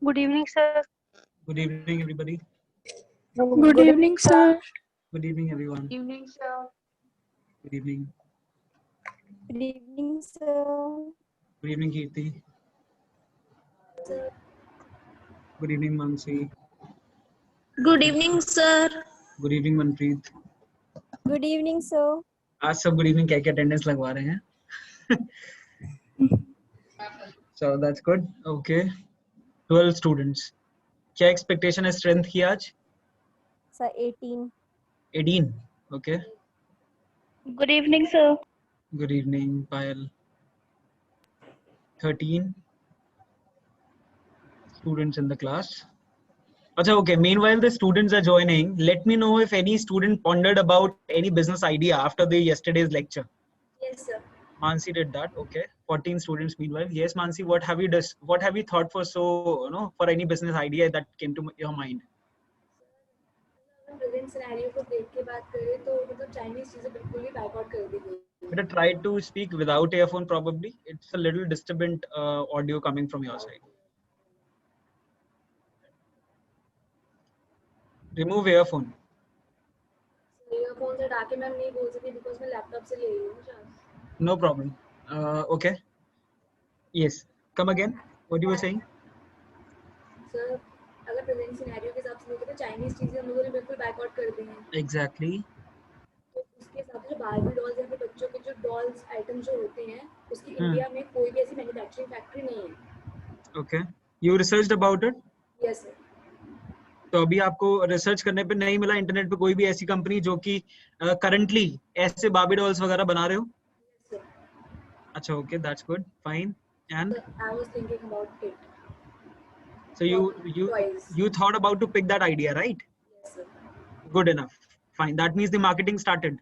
Good evening, sir. Good evening, everybody. Good evening, sir. Good evening, everyone. Good evening, sir. Good evening. Good evening, sir. Good evening, Kirti. Good evening, Mansi. Good evening, sir. Good evening, Manpreet. Good evening, sir. आज सब good evening कह के attendance लगवा रहे हैं. So that's good. Okay. 12 students. क्या expectation है strength की आज? Sir, 18. 18. Okay. Good evening, sir. Good evening, Payal. 13 students in the class. Acha, okay. Meanwhile, the students are joining. Let me know if any student pondered about any business idea after the yesterday's lecture. Yes, sir. Mansi did that. Okay. 14 students meanwhile. Yes, Mansi, what have you thought for for any business idea that came to your mind? Present scenario को देख के बात करें तो मतलब Chinese चीजें बिल्कुल ही boycott कर दी गई. Better try to speak without earphone probably. It's a little disturbant audio coming from your side. Remove earphone. Earphone से हटा के मैं नहीं बोल सकती बिकॉज़ मैं लैपटॉप से ले रही हूँ शायद. No problem. Okay. Yes. Come again. What you were saying? Sir अगर प्रेजेंट सिनेरियो के हिसाब से देखें तो चाइनीज चीजें हम लोगों ने बिल्कुल बायकॉट कर दी हैं. Exactly. तो उसके हिसाब से जो बारबी डॉल्स या फिर बच्चों के जो डॉल्स आइटम जो होते हैं उसकी इंडिया में कोई भी ऐसी मैन्युफैक्चरिंग फैक्ट्री नहीं है. Okay. You researched about it? Yes sir. तो अभी आपको रिसर्च करने पे नहीं मिला इंटरनेट पे कोई भी ऐसी कंपनी जो कि करंटली ऐसे बार्बी डॉल्स वगैरह बना रहे हो? Yes sir. अच्छा, okay, that's good, fine. And I was thinking about it. so you thought about to pick that idea, right? Yes sir. Good enough, fine. That means the marketing started,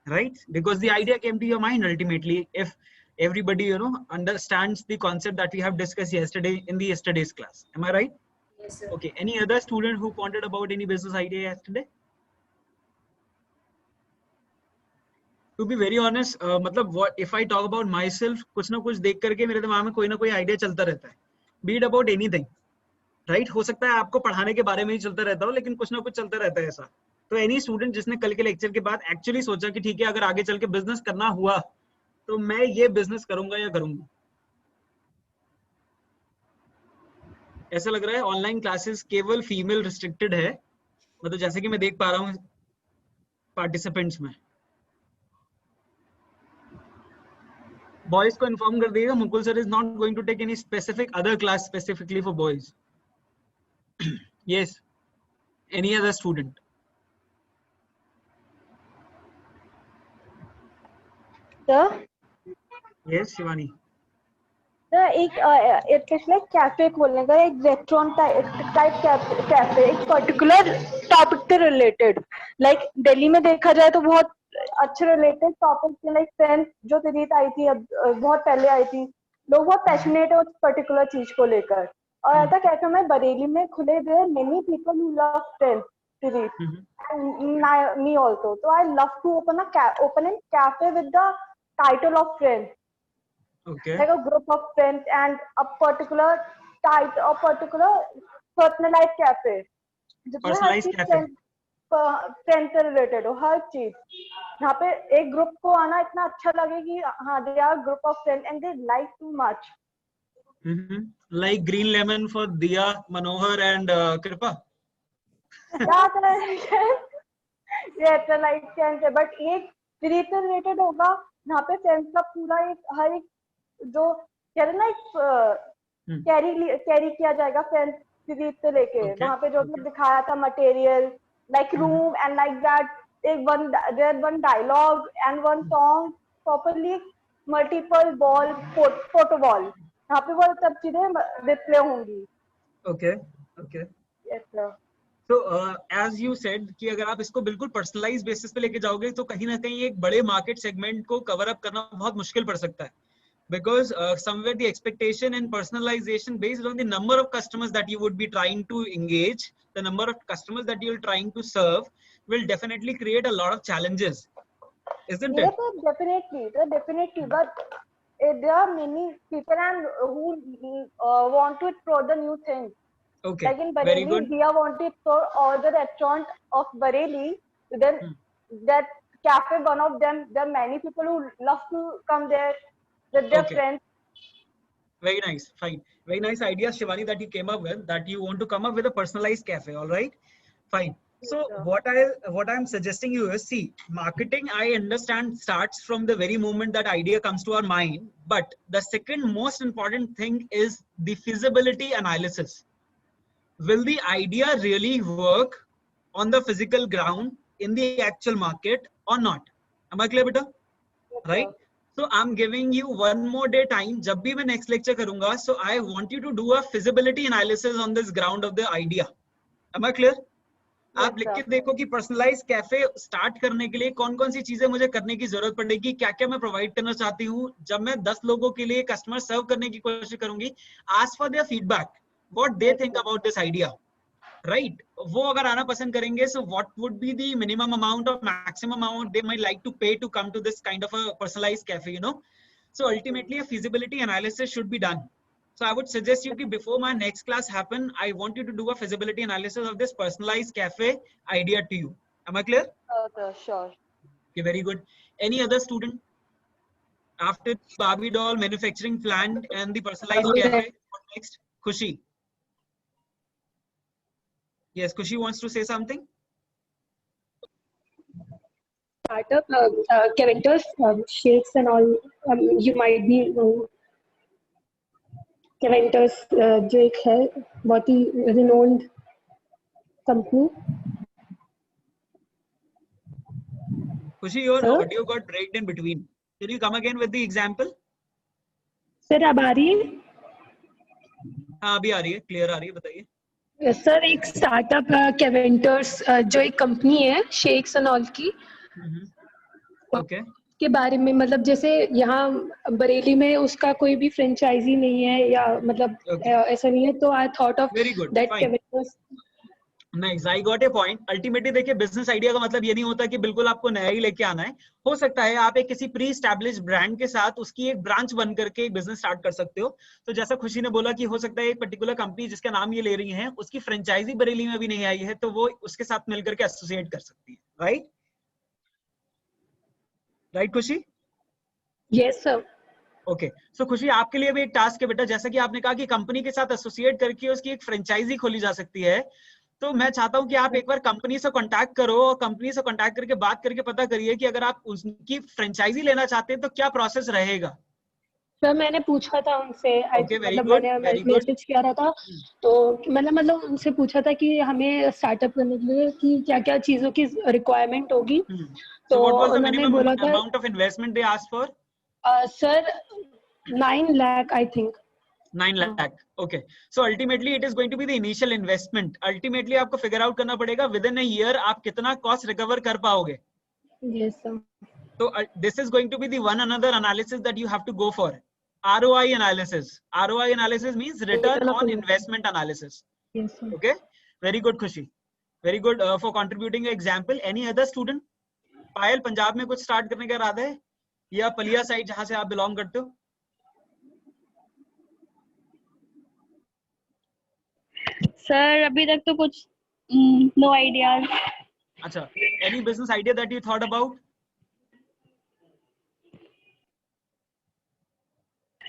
right? Because the idea came to your mind ultimately. If everybody understands the concept that we have discussed yesterday in the yesterday's class, am I right? Yes sir. Okay. Any other student who pondered about any business idea yesterday? To be very honest, मतलब what if I talk about myself, कुछ ना कुछ देख करके मेरे दिमाग में कोई ना कोई आइडिया चलता रहता है. Be it about anything, right? हो सकता है आपको पढ़ाने के बारे में ही चलता रहता हो, लेकिन कुछ ना कुछ चलता रहता है ऐसा. तो एनी स्टूडेंट जिसने कल के लेक्चर के बाद एक्चुअली सोचा कि ठीक है अगर आगे चल के बिजनेस करना हुआ तो मैं ये बिजनेस करूंगा या करूंगी. ऐसा लग रहा है ऑनलाइन क्लासेस केवल फीमेल रिस्ट्रिक्टेड है, मतलब जैसे कि मैं देख पा रहा हूँ पार्टिसिपेंट्स में. बॉयज को इन्फॉर्म कर दिएगा, Mukul sir is not going to take any specific other class specifically for boys. Yes, any other student? Sir yes Shivani. एक कैफे खोलने का, एक रेस्टोरेंट टाइप कैफे, एक पर्टिकुलर टॉपिक से रिलेटेड. लाइक दिल्ली में देखा जाए तो बहुत अच्छे रिलेटेड टॉपिक थे. लाइक फ्रेंड्स जो सीरीज आई थी, अब बहुत पहले आई थी, लोग बहुत पैशनेट है उस पर्टिकुलर चीज को लेकर. और ऐसा कैफे में बरेली में खुले हुए many people who love friends series and me also. So I love to open a cafe with the title of friends. Okay. Like a group of friends and a particular type, a particular personalized cafe. Personalized cafe. Friend से related हो हर चीज. यहाँ पे एक group को आना इतना अच्छा लगे कि हाँ they are group of friend and they like too much. Like Green Lemon for Diya, Manohar and Kripa. Like friends है, बट एक सीरीज से रिलेटेड होगा. यहाँ पे फ्रेंड्स का पूरा एक हर एक जो कह रहे ना कैरी किया जाएगा फ्रेंड्स सीरीज से लेके. वहाँ पे जो दिखाया था material like room and like that, एक one dialogue and one song properly, multiple wall photo wall, यहाँ पे वो सब चीजें डिस्प्ले होंगी. Okay okay. Yes sir. तो एज यू सेड कि अगर आप इसको बिल्कुल पर्सनलाइज बेसिस पे लेके जाओगे तो कहीं ना कहीं एक बड़े मार्केट सेगमेंट को कवर अप करना बहुत मुश्किल पड़ सकता है. Because somewhere the expectation and personalization based on the number of customers that you would be trying to engage, the number of customers that you're trying to serve will definitely create a lot of challenges, isn't it? Yes, definitely. But there are many people and who want to explore the new things. Okay, Like in very Bareilly, good. we want to explore all the restaurants of Bareilly. Then Hmm. that cafe, one of them, there are many people who love to come there with their Okay. friends. Very nice. Fine. Very nice idea, Shivani, that you came up with, that you want to come up with a personalized cafe. All right. Fine. So sir. what I'm suggesting you is, see, marketing, I understand, starts from the very moment that idea comes to our mind. But the second most important thing is the feasibility analysis. Will the idea really work on the physical ground in the actual market or not? Am I clear, beta? Right? So I'm giving you one more day time. जब भी मैं next lecture करूंगा, so I want you to do a feasibility analysis on this ground of the idea. Am I clear? आप लिख के देखो कि personalise cafe start करने के लिए कौन कौन सी चीजें मुझे करने की जरूरत पड़ेगी, क्या क्या मैं प्रोवाइड करना चाहती हूँ. जब मैं 10 लोगों के लिए कस्टमर सर्व करने की कोशिश करूंगी, ask for their feedback, what they think about this idea. Right, वो अगर आना पसंद करेंगे, so what would be the minimum amount और maximum amount they might like to pay to come to this kind of a personalised cafe, you know. So ultimately a feasibility analysis should be done. So I would suggest you that before my next class happen, I want you to do a feasibility analysis of this personalized cafe idea to you. Am I clear? Okay, sure. Okay, very good. Any other student? After Barbie doll manufacturing plant and the personalized cafe, what next? Khushi. Yes, Khushi wants to say something. Startup, Caventus, shakes and all. You might be Caventus, जो एक है बहुत ही renowned company. Khushi, your Sir? audio got breaked in between. Can you come again with the example? Sir अब आ रही है? हाँ, अभी आ रही है, क्लियर आ रही है, बताइए. सर एक स्टार्टअप कैवेंटर्स जो एक कंपनी है शेक्स एंड ऑल की, Okay. के बारे में, मतलब जैसे यहाँ बरेली में उसका कोई भी फ्रेंचाइजी नहीं है या मतलब Okay. ऐसा नहीं है, तो I thought of Very good. That Fine. Keventers. Nice, I got a point. Ultimately देखिए, बिजनेस आइडिया का मतलब ये नहीं होता कि बिल्कुल आपको नया ही लेके आना है. हो सकता है आप एक किसी प्री एस्टैब्लिश्ड ब्रांड के साथ उसकी एक ब्रांच बन करके एक बिजनेस स्टार्ट कर सकते हो. तो जैसा खुशी ने बोला कि हो सकता है एक पर्टिकुलर कंपनी जिसका नाम ये ले रही है, उसकी फ्रेंचाइजी बरेली में भी नहीं आई है, तो वो उसके साथ मिलकर के एसोसिएट कर सकती है. राइट राइट खुशी? Yes sir. ओके, सो खुशी, आपके लिए भी एक टास्क है बेटा. जैसा कि आपने कहा कि कंपनी के साथ एसोसिएट करके उसकी एक फ्रेंचाइजी खोली जा सकती है, तो मैं चाहता हूं कि आप एक बार कंपनी से कांटेक्ट करो और कंपनी से कांटेक्ट करके बात करके पता करिए कि अगर आप उनकी फ्रेंचाइजी लेना चाहते हैं तो क्या प्रोसेस रहेगा. सर मैंने पूछा था उनसे, Okay, very मतलब good, मैंने very good. मैसेज किया रहा था, तो मतलब उनसे पूछा था कि हमें स्टार्टअप करने के लिए कि क्या क्या चीजों की रिक्वायरमेंट होगी. So what was the उन्होंने minimum बोला था amount of investment they asked for? Sir 9 lakh I think. 9 lakh. Okay. So ultimately it is going to be the initial investment. Ultimately आपको figure out करना पड़ेगा within a year आप कितना cost recover कर पाओगे. Yes sir. So this is going to be the one another analysis that you have to go for. ROI analysis. ROI analysis means return on investment analysis. Yes sir. Okay. Very good Khushi. Very good for contributing an example. Any other student? पायल, पंजाब में कुछ start करने का इरादा है या Palia side जहां से आप बिलोंग करते हो? सर अभी तक तो कुछ नो आइडियाज. अच्छा, any business idea that you thought about?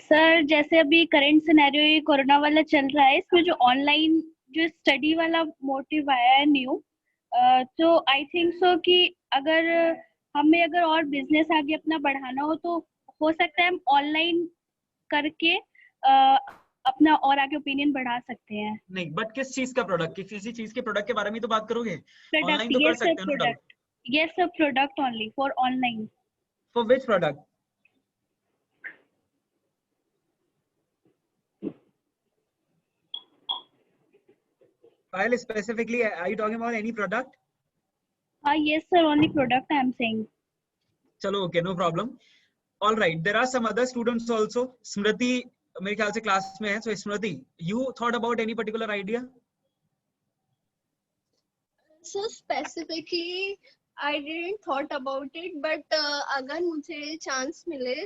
Sir जैसे अभी करंट सिनेरियो ये कोरोना वाला चल रहा है, इसमें जो ऑनलाइन जो स्टडी वाला मोटिव आया है न्यू, तो आई थिंक सो कि अगर हमें अगर और बिजनेस आगे अपना बढ़ाना हो सकता है हम ऑनलाइन करके अपना और आगे ओपिनियन बढ़ा सकते हैं. नहीं, बट किस चीज का प्रोडक्ट, किसी चीज के प्रोडक्ट के बारे में तो बात करोगे. प्रोडक्ट, ऑनलाइन तो कर सकते हो ना. Yes sir, product only for online. For which product? While specifically, are you talking about any product? Yes sir, only product I am saying. चलो, okay, no problem. All right, there are some other students also. Smriti मेरे ख्याल से class में है. So Smriti, you thought about any particular idea? So specifically I didn't thought about it, but अगर मुझे chance मिले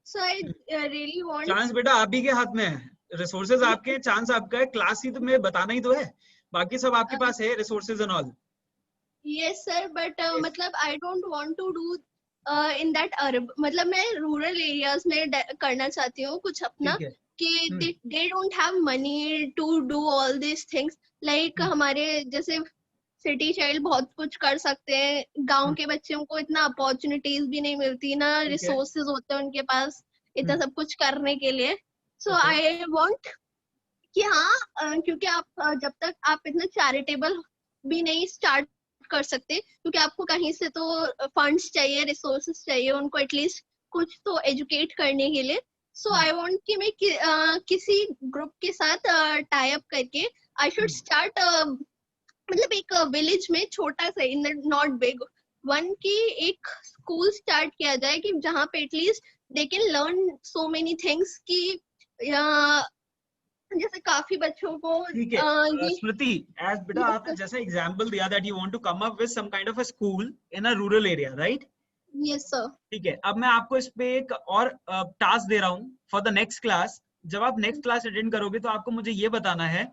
So I really want. Chance बेटा आप ही के हाथ में है, रिसोर्सेज आपके हैं, चांस आपका है, क्लास ही तुम्हें बताना ही तो है, बाकी सब आपके पास है resources and all. Yes sir, but मतलब I don't want to do in that मतलब मैं रूरल एरियाज में करना चाहती हूँ कुछ अपना, कि they don't have money to do all these things. Like हमारे जैसे सिटी चाइल्ड बहुत कुछ कर सकते हैं, गांव के बच्चों को इतना अपॉर्चुनिटीज भी नहीं मिलती, ना रिसोर्सेज होते हैं उनके पास इतना सब कुछ करने के लिए. सो आई वांट कि हाँ, क्योंकि आप जब तक आप इतना चैरिटेबल भी नहीं स्टार्ट कर सकते, क्योंकि आपको कहीं से तो फंड्स चाहिए, रिसोर्सेज चाहिए उनको एटलीस्ट कुछ तो एजुकेट करने के लिए. सो आई वांट कि मैं किसी ग्रुप के साथ टाई अप करके आई शुड स्टार्ट मतलब एक विलेज में छोटा सा, इन नॉट बिग वन, की एक स्कूल स्टार्ट किया जाए कि जहाँ पे at least they can learn so many things, कि जैसे काफी बच्चों को. ठीक है स्मृति, एज बेटा आपने जैसा एग्जांपल दिया that you want to come up with some kind of a school in a rural area, right? Yes sir. ठीक है, अब मैं आपको इस पे एक और टास्क दे रहा हूँ फॉर द नेक्स्ट क्लास. जब आप नेक्स्ट क्लास अटेंड करोगे तो आपको मुझे ये बताना है,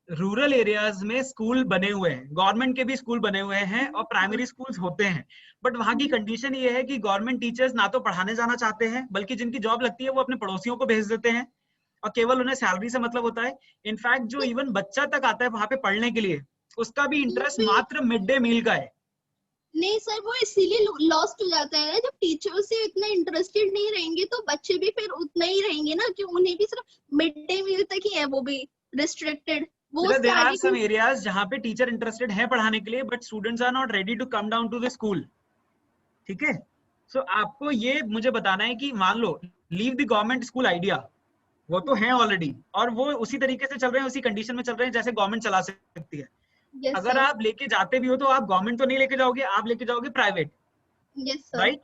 रूरल एरियाज में स्कूल बने हुए हैं, गवर्नमेंट के भी स्कूल बने हुए हैं और प्राइमरी स्कूल्स होते हैं, बट वहां की कंडीशन ये है कि गवर्नमेंट टीचर्स ना तो पढ़ाने जाना चाहते हैं, बल्कि जिनकी जॉब लगती है वो अपने पड़ोसियों को भेज देते हैं और केवल उन्हें सैलरी से मतलब होता है. इनफैक्ट जो इवन बच्चा तक आता है वहां पे पढ़ने के लिए, उसका भी इंटरेस्ट मात्र मिड डे मील का है. नहीं सर, वो इसीलिए लॉस्ट हो जाता है ना, जब टीचर्स से इतना इंटरेस्टेड नहीं रहेंगे तो बच्चे भी फिर उतना ही रहेंगे ना, कि उन्हें भी सिर्फ मिड डे मील तक ही है वो भी restricted. There are some areas जहाँ पे टीचर इंटरेस्टेड है पढ़ाने के लिए, but students are not ready to come down to the school. ठीक है, सो आपको ये मुझे बताना है कि मान लो leave the government school idea, वो तो है ऑलरेडी और वो उसी तरीके से चल रहे हैं, उसी कंडीशन में चल रहे हैं जैसे गवर्नमेंट चला सकती है. yes, अगर आप लेके जाते भी हो तो आप गवर्नमेंट तो नहीं लेके जाओगे, आप लेके जाओगे private, right?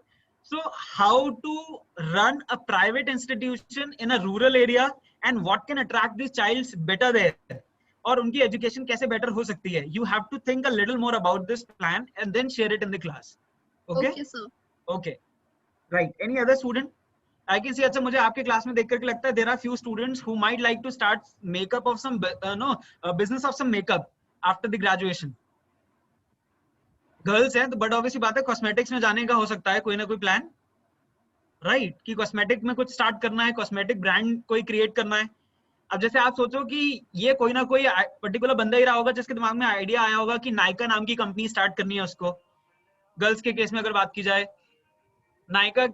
So how to run a private institution in a rural area and what can attract this childs better there, और उनकी एजुकेशन कैसे बेटर हो सकती है. You have to think a little more about this plan and then share it in the class. Okay okay, right. Any other student? I can see. अच्छा, मुझे आपके class में देख करके लगता है there are few students who might like to start makeup of some business of some makeup after the graduation. Girls हैं तो बट ऑब्वियसली बात है कॉस्मेटिक्स में जाने का हो सकता है कोई ना कोई प्लान, राइट? कि कॉस्मेटिक में कुछ स्टार्ट करना है, कॉस्मेटिक ब्रांड कोई क्रिएट करना है. अब जैसे आप सोचो कि ये कोई ना कोई पर्टिकुलर बंदा ही रहा होगा जिसके दिमाग में आइडिया आया होगा कि नायका नाम की कंपनी स्टार्ट करनी है उसको. गर्ल्स के केस में अगर बात की जाए, नायका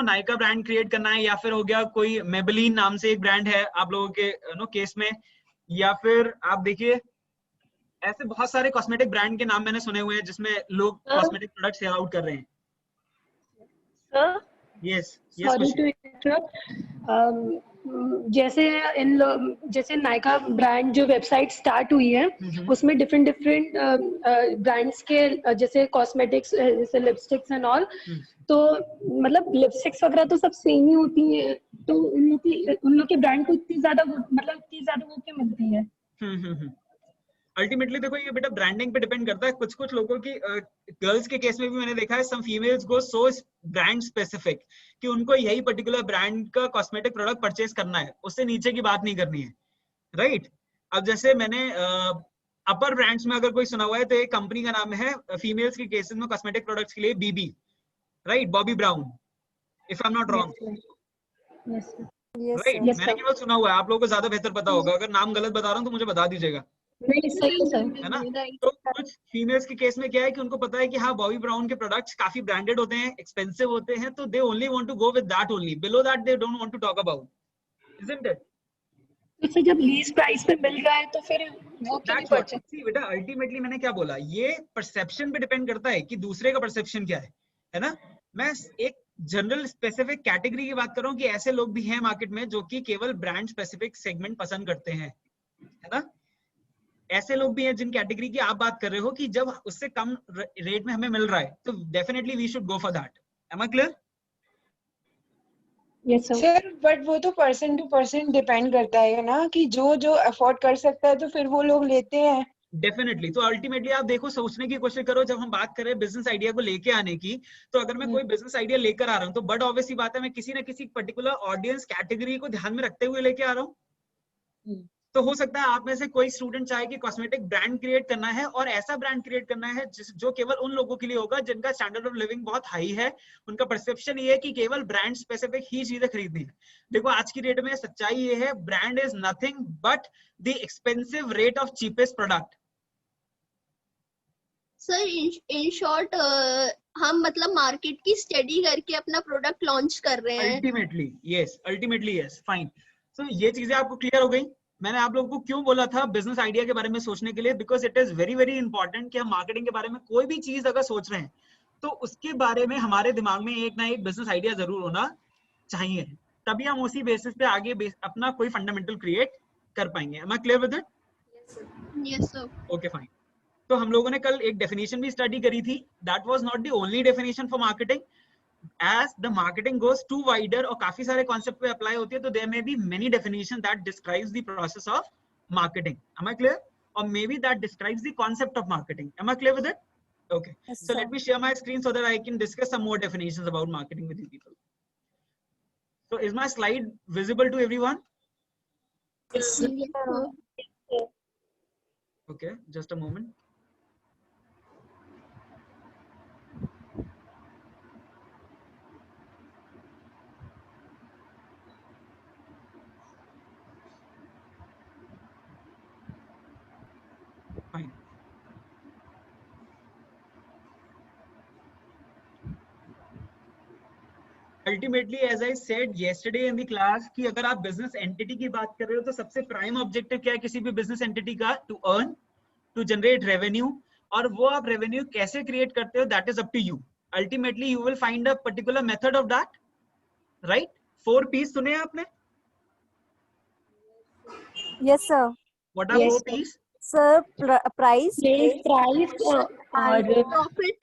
नायका ब्रांड क्रिएट करना है, या फिर हो गया कोई मेबेलिन नाम से एक ब्रांड है आप लोगों के केस में, या फिर आप देखिए ऐसे बहुत सारे कॉस्मेटिक ब्रांड के नाम मैंने सुने हुए हैं जिसमें लोग कॉस्मेटिक प्रोडक्ट सेल आउट कर रहे हैं. Yes, sorry to interrupt. जैसे नायका ब्रांड जो वेबसाइट स्टार्ट हुई है, उसमें डिफरेंट ब्रांड्स के जैसे कॉस्मेटिक्स, जैसे लिपस्टिक्स एंड ऑल, तो मतलब लिपस्टिक्स वगैरह तो सब सेम ही होती है, तो उन लोग के ब्रांड को इतनी ज्यादा वो क्यों मिलती है? अल्टीमेटली देखो ये बेटा ब्रांडिंग पे डिपेंड करता है. कुछ कुछ लोगों की गर्ल्स के केस में भी मैंने देखा है, सम फीमेल्स गो सो ब्रांड स्पेसिफिक कि उनको यही पर्टिकुलर ब्रांड का कॉस्मेटिक प्रोडक्ट परचेज करना है, उससे नीचे की बात नहीं करनी है, राइट? अब जैसे मैंने अपर ब्रांड्स में अगर कोई सुना हुआ है तो एक कंपनी का नाम है फीमेल्स के केसेस में कॉस्मेटिक प्रोडक्ट्स के लिए BB, right? Bobbi Brown, if I am not wrong, right? मैंने केवल सुना हुआ है, आप लोगों को ज्यादा बेहतर पता होगा. अगर नाम गलत बता रहा हूँ तो मुझे बता दीजिएगा. नहीं, सही है ना? तो कुछ फीमेल्स के केस में क्या है कि उनको पता है कि हाँ बॉबी ब्राउन के प्रोडक्ट्स काफी ब्रांडेड होते हैं, एक्सपेंसिव होते हैं, तो they only want to go with that only, below that they don't want to talk about, isn't it? तो फिर जब लीस्ट प्राइस पे मिल गया है तो फिर वो क्यों नहीं परचेज? सी बेटा, अल्टीमेटली मैंने क्या बोला, ये परसेप्शन पे डिपेंड करता है कि दूसरे का परसेप्शन क्या है ना? मैं एक जनरल स्पेसिफिक कैटेगरी की बात कर रहा हूँ कि ऐसे लोग भी हैं मार्केट में जो कि केवल ब्रांड स्पेसिफिक सेगमेंट पसंद करते हैं, है ना? ऐसे लोग भी हैं जिन कैटेगरी की आप बात कर रहे हो कि जब उससे कम रेट में हमें मिल रहा है तो definitely we should go for that. Am I clear? Yes sir, but वो तो पर्सन टू पर्सन डिपेंड करता है ना, कि जो अफोर्ड कर सकता है तो फिर वो लोग लेते हैं, डेफिनेटली। तो अल्टीमेटली आप देखो, सोचने की कोशिश करो, जब हम बात करें बिजनेस आइडिया को लेके आने की, तो अगर मैं कोई बिजनेस आइडिया लेकर आ रहा हूँ तो बट ऑब्वियसली बात है मैं किसी ना किसी पर्टिकुलर ऑडियंस कैटेगरी को ध्यान में रखते हुए लेके आ रहा हूँ। तो हो सकता है आप में से कोई स्टूडेंट चाहे कि कॉस्मेटिक ब्रांड क्रिएट करना है, और ऐसा ब्रांड क्रिएट करना है जो केवल उन लोगों के लिए होगा जिनका स्टैंडर्ड ऑफ लिविंग बहुत हाई है, उनका परसेप्शन ये है कि केवल ब्रांड स्पेसिफिक ही चीजें खरीदनी है। देखो आज की डेट में सच्चाई ये है, brand is nothing but the expensive rate of cheapest product. Sir in short हम मतलब मार्केट की स्टडी करके अपना प्रोडक्ट लॉन्च कर रहे हैं। Ultimately yes, fine. सो ये चीजें आपको क्लियर हो गई। मैंने आप लोगों को क्यों बोला था बिजनेस आइडिया के बारे में सोचने के लिए, because it is very very important कि हम मार्केटिंग के बारे में कोई भी चीज अगर सोच रहे हैं तो उसके बारे में हमारे दिमाग में एक ना एक बिजनेस आइडिया जरूर होना चाहिए, तभी हम उसी बेसिस पे आगे अपना कोई फंडामेंटल क्रिएट कर पाएंगे। Am I clear with it? Yes sir. Okay fine. तो हम लोगों ने कल एक डेफिनेशन भी स्टडी करी थी, that was not the only definition for marketing. as the marketing goes too wider और काफी सारे कॉन्सेप्ट पे अप्लाई होती है, तो there may be many definitions that describes the process of marketing. Am I clear? Or maybe that describes the concept of marketing. Am I clear with it? Okay. Yes, So sir. let me share my screen so that I can discuss some more definitions about marketing with you people. So is my slide visible to everyone? Yes, sir. Okay, just a moment. Fine. Ultimately as I said yesterday in the class कि अगर आप business entity की बात कर रहे हो तो सबसे प्राइम ऑब्जेक्टिव क्या है किसी भी बिजनेस एंटिटी का? To earn, to generate revenue, और वो आप रेवेन्यू कैसे क्रिएट करते हो that is up to you. Ultimately you will find a particular method of that, right? 4 P's सुने आपने? Yes, sir. What are Yes, 4 sir. P's? Sir, price, Place, price, and और Profit.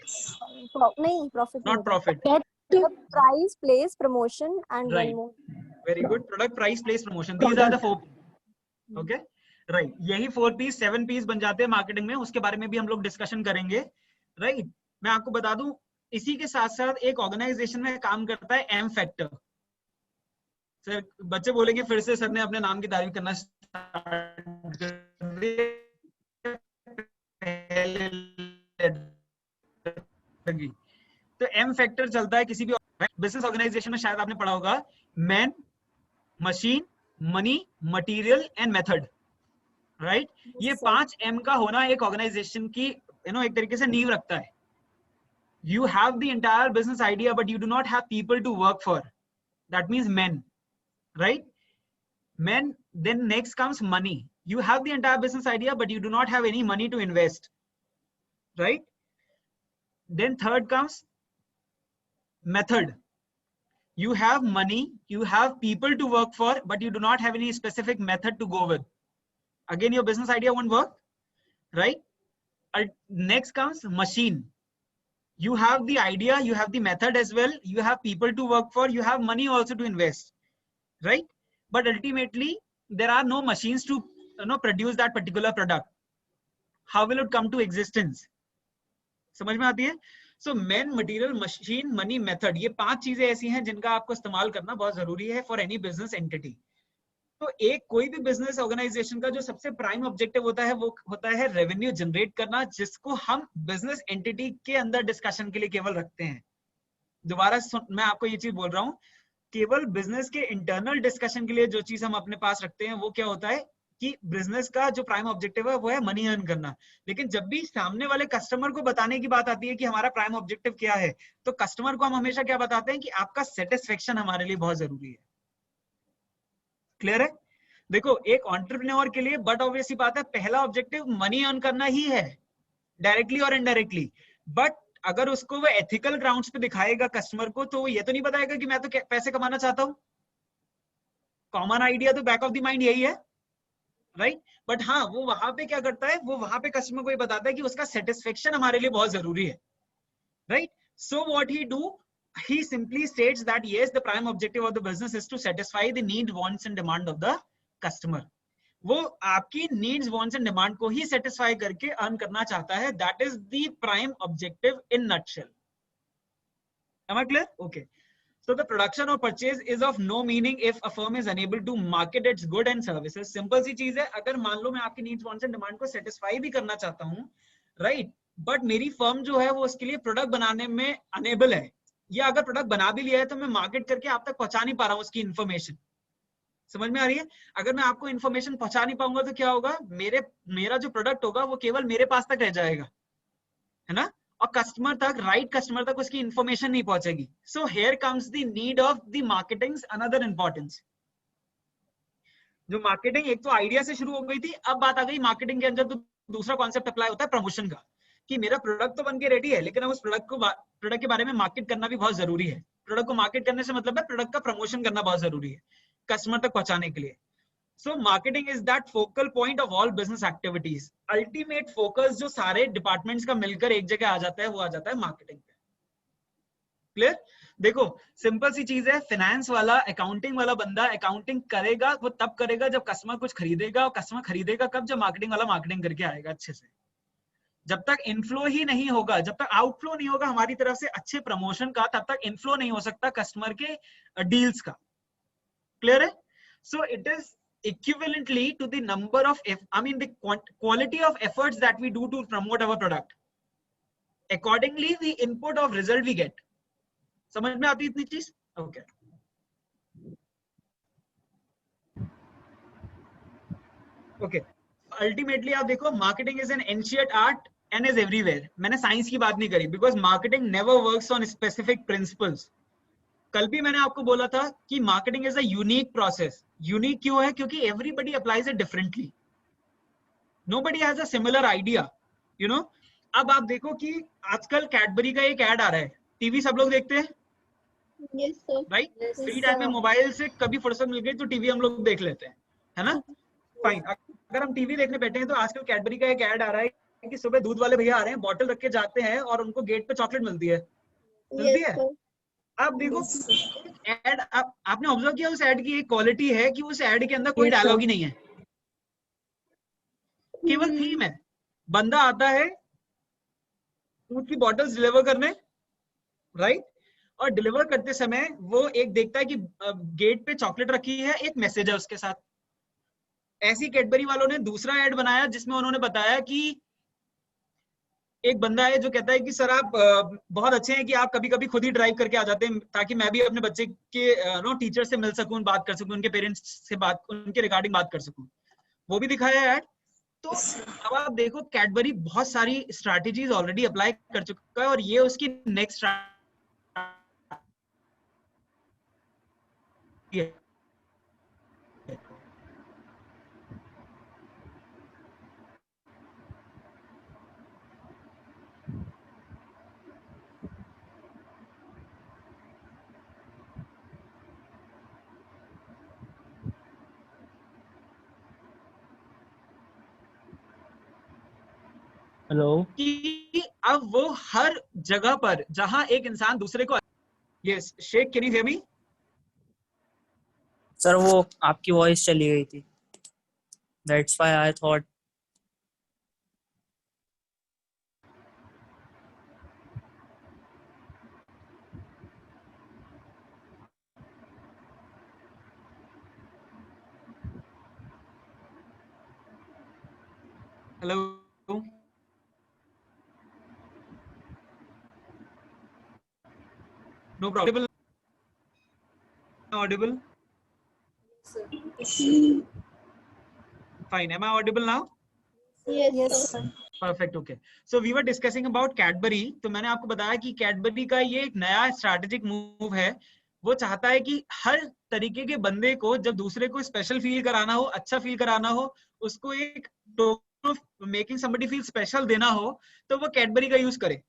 नहीं profit नहीं not होता. Profit. that The price, place, promotion, and Right. one more. Very good. Product, price, place, promotion, these are the 4 P's. Okay, right. यही 4 P's 7 P's बन जाते हैं marketing में, उसके बारे में भी हम लोग डिस्कशन करेंगे, राइट? मैं आपको बता दूं, इसी के साथ साथ एक ऑर्गेनाइजेशन में काम करता है एम फैक्टर। सर बच्चे बोलेंगे फिर से सर ने अपने नाम की तारीफ करना स्टार्ट कर दी। तो एम फैक्टर चलता है किसी भी बिजनेस ऑर्गेनाइजेशन में, शायद आपने पढ़ा होगा, man, machine, money, material and method, right? ये 5 M का होना एक ऑर्गेनाइजेशन की एक तरीके से नींव रखता है। You have the entire business idea but you do not have people to work for. That means men, right? Men. Then next comes money. You have the entire business idea but you do not have any money to invest, right? Then third comes method. You have money, you have people to work for, but you do not have any specific method to go with. Again, your business idea won't work, right? Next comes machine. You have the idea, you have the method as well, you have people to work for, you have money also to invest, right? But ultimately, there are no machines to produce that particular product. How will it come to existence? समझ में आती है? So men, material, machine, money, method, ये 5 चीजें ऐसी हैं जिनका आपको इस्तेमाल करना बहुत जरूरी है for any business entity. तो एक कोई भी बिजनेस ऑर्गेनाइजेशन का जो सबसे प्राइम ऑब्जेक्टिव होता है वो होता है रेवेन्यू जनरेट करना, जिसको हम बिजनेस एंटिटी के अंदर डिस्कशन के लिए केवल रखते हैं। दोबारा मैं आपको ये चीज बोल रहा हूँ, केवल बिजनेस के इंटरनल डिस्कशन के लिए जो चीज हम अपने पास रखते हैं वो क्या होता है कि बिजनेस का जो प्राइम ऑब्जेक्टिव है वो है मनी अर्न करना। लेकिन जब भी सामने वाले कस्टमर को बताने की बात आती है कि हमारा प्राइम ऑब्जेक्टिव क्या है, तो कस्टमर को हम हमेशा क्या बताते हैं कि आपका सेटिस्फेक्शन हमारे लिए बहुत जरूरी है। क्लियर है? देखो एक एंटरप्रेन्योर के लिए बट ऑब्वियसली बात है पहला ऑब्जेक्टिव मनी अर्न करना ही है, डायरेक्टली और इनडायरेक्टली। बट अगर उसको वो एथिकल ग्राउंड्स पे दिखाएगा कस्टमर को, तो वो ये तो नहीं बताएगा कि मैं तो पैसे कमाना चाहता हूं। कॉमन आइडिया तो बैक ऑफ द माइंड यही है, राइट? बट हाँ, वो वहां पे क्या करता है, वो वहां पे कस्टमर को ये बताता है कि उसका सेटिस्फेक्शन हमारे लिए बहुत जरूरी है, right? So what he do, he simply states that yes, the prime objective of the business is to satisfy the need, wants and demand of the customer. वो आपकी नीड्स वांट्स एंड डिमांड को ही satisfy करके earn करना चाहता है. That is the prime objective in nutshell. Am I clear? Okay. So the production or purchase is of no meaning if a firm is unable to market its good and services. Simple सी चीज है. अगर मान लो मैं आपकी needs wants and demand को satisfy भी करना चाहता हूँ, राइट, बट मेरी फर्म जो है वो उसके लिए प्रोडक्ट बनाने में अनेबल है, या अगर प्रोडक्ट बना भी लिया है तो मैं मार्केट करके आप तक पहुंचा नहीं पा रहा हूँ उसकी इन्फॉर्मेशन. समझ में आ रही है? अगर मैं आपको इन्फॉर्मेशन पहुंचा नहीं पाऊंगा तो क्या होगा, मेरा जो प्रोडक्ट होगा वो केवल मेरे पास तक रह जाएगा, है ना, और कस्टमर तक, राइट कस्टमर तक उसकी इंफॉर्मेशन नहीं पहुंचेगी. So here comes the need of the marketing, another importance. जो मार्केटिंग एक तो आइडिया से शुरू हो गई थी, अब बात आ गई मार्केटिंग के अंदर तो दूसरा कॉन्सेप्ट अप्लाई होता है प्रमोशन का, कि मेरा प्रोडक्ट तो बन के रेडी है लेकिन अब उस प्रोडक्ट के बारे में मार्केट करना भी बहुत जरूरी है. प्रोडक्ट को मार्केट करने से मतलब है प्रोडक्ट का प्रमोशन करना बहुत जरूरी है कस्टमर तक पहुंचाने के लिए. So marketing is that focal point of all business activities. Ultimate focus जो सारे डिपार्टमेंट्स का मिलकर एक जगह आ जाता है, वो आ जाता है मार्केटिंग पे. क्लियर? देखो सिंपल सी चीज है, फाइनेंस वाला, अकाउंटिंग वाला बंदा अकाउंटिंग करेगा वो तब करेगा जब कस्टमर कुछ खरीदेगा, और कस्टमर खरीदेगा कब, जब मार्केटिंग वाला मार्केटिंग करके आएगा अच्छे से. जब तक इनफ्लो ही नहीं होगा, जब तक आउटफ्लो नहीं होगा हमारी तरफ से अच्छे प्रमोशन का, तब तक इनफ्लो नहीं हो सकता कस्टमर के डील्स का. क्लियर है? So it is equivalently to the number of the quality of efforts that we do to promote our product. Accordingly the input of result we get. समझ में आती है इतनी चीज? Okay. Okay. Ultimately आप देखो marketing is an ancient art and is everywhere. मैंने science की बात नहीं करी because marketing never works on specific principles. कल भी मैंने आपको बोला था कि marketing is a unique process. Unique क्यों है? क्योंकि everybody applies it differently. Nobody has a similar idea, you know. अब आप देखो कि आजकल कैडबरी का एक ऐड आ रहा है, टीवी सब लोग देखते हैं, yes sir, right? Free time में मोबाइल से कभी फुर्सत मिल गई तो टीवी हम लोग देख लेते हैं, है ना? फाइन. अगर हम टीवी देखने बैठे हैं तो आजकल कैडबरी का एक ऐड आ रहा है कि सुबह दूध वाले भैया आ रहे हैं, बॉटल रख के जाते हैं और उनको गेट पे चॉकलेट मिलती है. अब देखो एड, आपने ऑब्जर्व किया उस एड की एक क्वालिटी है कि उस एड के अंदर कोई डायलॉग ही नहीं है, केवल थीम है. बंदा आता है दूध की बॉटल्स डिलीवर करने, राइट, और डिलीवर करते समय वो एक देखता है कि गेट पे चॉकलेट रखी है, एक मैसेज है उसके साथ. ऐसी कैडबरी वालों ने दूसरा एड बनाया जिसमें उन्होंने बताया कि एक बंदा है जो कहता है कि सर आप बहुत अच्छे हैं कि आप कभी कभी खुद ही ड्राइव करके आ जाते हैं ताकि मैं भी अपने बच्चे के टीचर से मिल सकूं, बात कर सकूं, उनके पेरेंट्स से बात, उनके रिगार्डिंग बात कर सकूं. वो भी दिखाया है ऐड. तो अब आप देखो कैडबरी बहुत सारी स्ट्रैटेजीज ऑलरेडी अप्लाई कर चुका है और ये उसकी नेक्स्ट हेलो. कि अब वो हर जगह पर जहां एक इंसान दूसरे को, yes Sheikh, can you hear me? Sir वो आपकी वॉइस चली गई थी, that's why I thought. Hello, no problem. Audible? Fine. Am I audible now? Yes sir. Perfect. Okay. So we were discussing about Cadbury. तो मैंने आपको बताया कि Cadbury का ये एक नया स्ट्रैटेजिक मूव है. वो चाहता है कि हर तरीके के बंदे को जब दूसरे को स्पेशल फील कराना हो, अच्छा फील कराना हो, उसको एक token of making somebody feel special देना हो, तो वो Cadbury का यूज करे.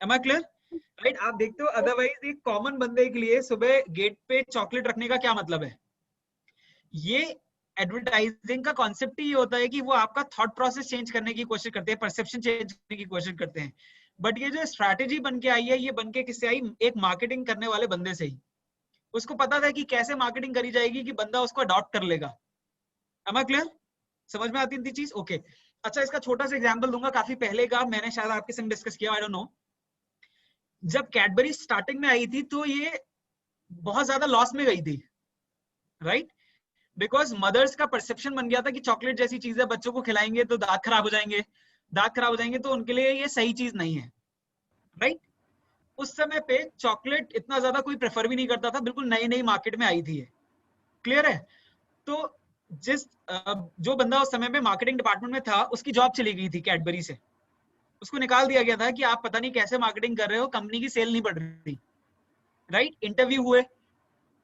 Am I clear? राइट. आप देखते हो अदरवाइज एक कॉमन बंदे के लिए सुबह गेट पे चॉकलेट रखने का क्या मतलब है? ये एडवर्टाइजिंग का कॉन्सेप्ट ही होता है कि वो आपका थॉट प्रोसेस चेंज करने की कोशिश करते हैं, परसेप्शन चेंज करने की कोशिश करते हैं. बट ये जो स्ट्रैटेजी बन के आई है, ये बन के किससे आई? एक मार्केटिंग करने वाले बंदे से ही. उसको पता था कि कैसे मार्केटिंग करी जाएगी कि बंदा उसको अडॉप्ट कर लेगा. Am I clear? समझ में आती थी चीज? ओके अच्छा, इसका छोटा सा एग्जांपल दूंगा, काफी पहले का, मैंने शायद आपके संग डिस्कस किया, आई डोंट नो। जब कैडबरी स्टार्टिंग में आई थी तो ये बहुत ज्यादा लॉस में गई थी, राइट? बिकॉज मदर्स का परसेप्शन बन गया था कि चॉकलेट जैसी चीजें बच्चों को खिलाएंगे तो दांत खराब हो जाएंगे, दांत खराब हो जाएंगे, तो उनके लिए ये सही चीज नहीं है, राइट? उस समय पे चॉकलेट इतना ज्यादा कोई प्रेफर भी नहीं करता था, बिल्कुल नई नई मार्केट में आई थी, क्लियर है? तो जो बंदा उस समय पे मार्केटिंग डिपार्टमेंट में था, उसकी जॉब चली गई थी कैडबरी से, उसको निकाल दिया गया था कि आप पता नहीं कैसे मार्केटिंग कर रहे हो, कंपनी की सेल नहीं बढ़ रही, राइट? इंटरव्यू हुए,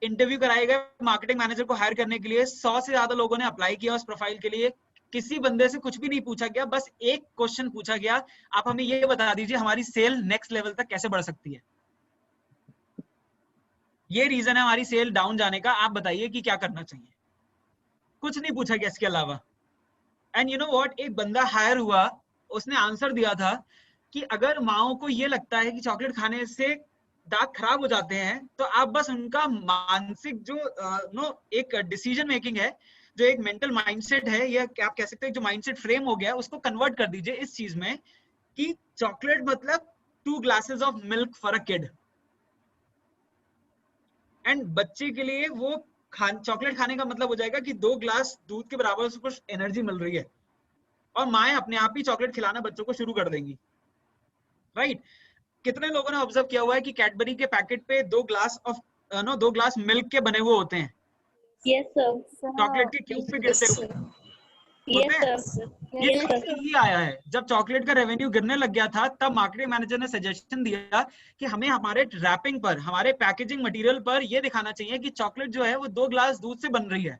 इंटरव्यू कराए गए मार्केटिंग मैनेजर को हायर करने के लिए, 100 से ज्यादा लोगों ने अप्लाई किया उस प्रोफाइल के लिए, किसी बंदे से कुछ भी नहीं पूछा गया, बस एक क्वेश्चन पूछा गया, आप हमें ये बता दीजिए हमारी सेल नेक्स्ट लेवल तक कैसे बढ़ सकती है, ये रीजन है हमारी सेल डाउन जाने का, आप बताइए कि क्या करना चाहिए। कुछ नहीं पूछा गया इसके अलावा। एंड यू नो व्हाट, एक बंदा हायर हुआ, उसने आंसर दिया था कि अगर माओ को ये लगता है कि चॉकलेट खाने से दांत खराब हो जाते हैं, तो आप बस उनका मानसिक जो एक डिसीजन मेकिंग है, जो एक मेंटल माइंडसेट है, या आप कह सकते हैं जो माइंडसेट फ्रेम हो गया, उसको कन्वर्ट कर दीजिए इस चीज में कि चॉकलेट मतलब 2 glasses of milk for a kid. And बच्चे के लिए वो चॉकलेट खाने का मतलब हो जाएगा कि 2 ग्लास दूध के बराबर उसको एनर्जी मिल रही है, और माएँ अपने आप ही चॉकलेट खिलाना बच्चों को शुरू कर देंगी, राइट? कितने लोगों ने ऑब्जर्व किया हुआ है कि कैडबरी के पैकेट पे 2 ग्लास मिल्क के बने हुए होते हैं, यस सर, चॉकलेट के क्यूब पे गिरते हुए यस सर, ये ही आया है। जब चॉकलेट का रेवेन्यू गिरने लग गया था, तब मार्केटिंग मैनेजर ने सजेशन दिया कि हमें हमारे रैपिंग पर, हमारे पैकेजिंग मटेरियल पर ये दिखाना चाहिए कि चॉकलेट जो है वो 2 ग्लास दूध से बन रही है,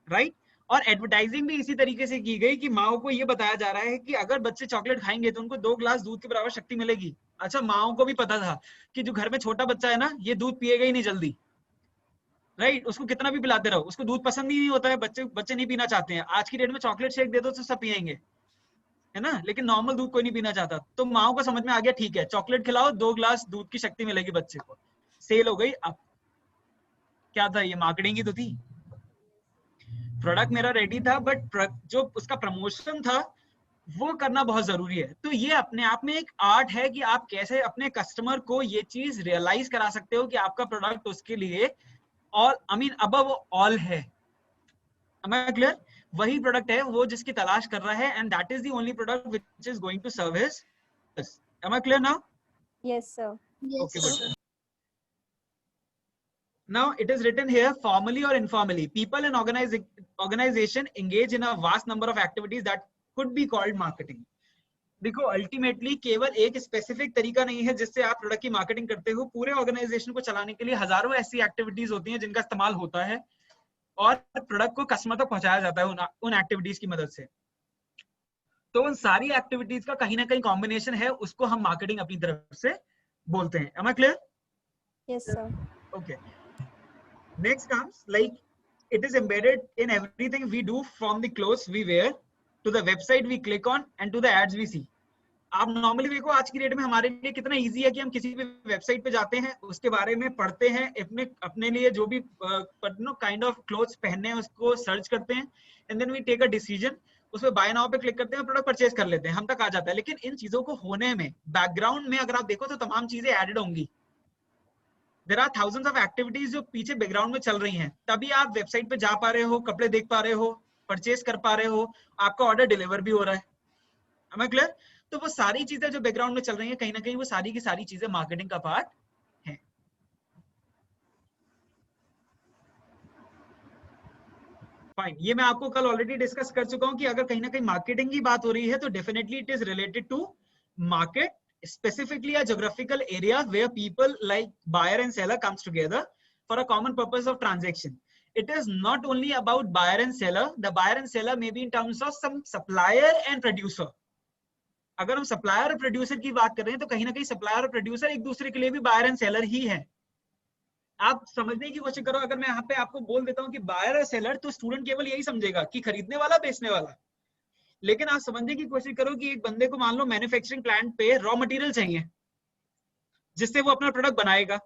राइट? और एडवर्टाइजिंग भी इसी तरीके से की गई कि माओ को ये बताया जा रहा है कि अगर बच्चे चॉकलेट खाएंगे तो उनको 2 ग्लास दूध के बराबर शक्ति मिलेगी। अच्छा, माओ को भी पता था कि जो घर में छोटा बच्चा है ना, ये दूध पिएगा ही नहीं जल्दी, राइट? उसको कितना भी पिलाते रहो, उसको दूध पसंद ही नहीं होता है, बच्चे नहीं पीना चाहते हैं। आज की डेट में चॉकलेट शेक दे दो तो सब पिएंगे, है ना, लेकिन नॉर्मल दूध कोई नहीं पीना चाहता। तो माओ को समझ में आ गया, ठीक है चॉकलेट खिलाओ, 2 ग्लास दूध की शक्ति मिलेगी बच्चे को, सेल हो गई। अब क्या था, ये मार्केटिंग ही तो थी। प्रोडक्ट मेरा रेडी था, बट जो उसका प्रमोशन था वो करना बहुत जरूरी है। तो ये अपने आप में एक आर्ट है कि आप कैसे अपने कस्टमर को ये चीज रियलाइज करा सकते हो कि आपका प्रोडक्ट उसके लिए all, I mean above all है। Am I clear? वही प्रोडक्ट है वो जिसकी तलाश कर रहा है, and that is the only product which is going to serve his. Am I clear now? Yes, sir. Okay, good. Now it is written here, formally or informally, people in organization engage in a vast number of activities that could be called marketing. देखो ultimately केवल एक specific तरीका नहीं है जिससे आप product की marketing करते हो। पूरे ऑर्गेनाइजेशन को चलाने के लिए हजारों ऐसी एक्टिविटीज होती हैं जिनका इस्तेमाल होता है और प्रोडक्ट को कस्टमर तक पहुंचाया जाता है उन एक्टिविटीज की मदद से। तो उन सारी एक्टिविटीज का कहीं ना कहीं कॉम्बिनेशन है, उसको हम मार्केटिंग अपनी तरफ से बोलते हैं। Am I clear? Yes, sir. Okay. Next comes, like, it is embedded in everything we do, from the clothes we wear to the website we click on and to the ads we see. आप normally देखो आज की date में हमारे लिए कितना easy है कि हम किसी भी वेबसाइट पे जाते हैं, उसके बारे में पढ़ते हैं, अपने लिए जो भी काइंड ऑफ क्लोथ्स पहनने हैं उसको सर्च करते हैं, and then we take a decision, उसमें बाय नाउ पे क्लिक करते हैं, प्रोडक्ट परचेज कर लेते हैं, हम तक आ जाता है। लेकिन इन चीजों को होने में बैकग्राउंड में अगर आप देखो तो तमाम चीजें एडेड होंगी। There are thousands of activities जो पीछे बैकग्राउंड में चल रही हैं, तभी आप वेबसाइट पे जा पा रहे हो, कपड़े देख पा रहे हो, परचेज कर पा रहे हो, आपका ऑर्डर डिलीवर भी हो रहा है। Am I clear? तो वो सारी चीजें जो बैकग्राउंड में चल रही हैं, कहीं ना कहीं वो सारी की सारी चीजें मार्केटिंग का पार्ट है। फाइन, ये मैं आपको कल ऑलरेडी डिस्कस कर चुका हूं कि अगर कहीं ना कहीं मार्केटिंग की बात हो रही है तो definitely it is related to market, specifically a geographical area where people like buyer and seller comes together for a common purpose of transaction. It is not only about buyer and seller. The buyer and seller may be in terms of some supplier and producer. अगर हम supplier और producer की बात कर रहे हैं तो कहीं ना कहीं सप्लायर और प्रोड्यूसर एक दूसरे के लिए भी बायर एंड सेलर ही है। आप समझने की कोशिश करो, अगर मैं यहाँ पे आपको बोल देता हूँ कि बायर और सेलर, तो स्टूडेंट केवल यही समझेगा कि खरीदने वाला बेचने वाला। लेकिन आप समझने की कोशिश करो कि एक बंदे को मान लो मैन्युफैक्चरिंग प्लांट पे रॉ मटेरियल चाहिए जिससे वो अपना प्रोडक्ट बनाएगा,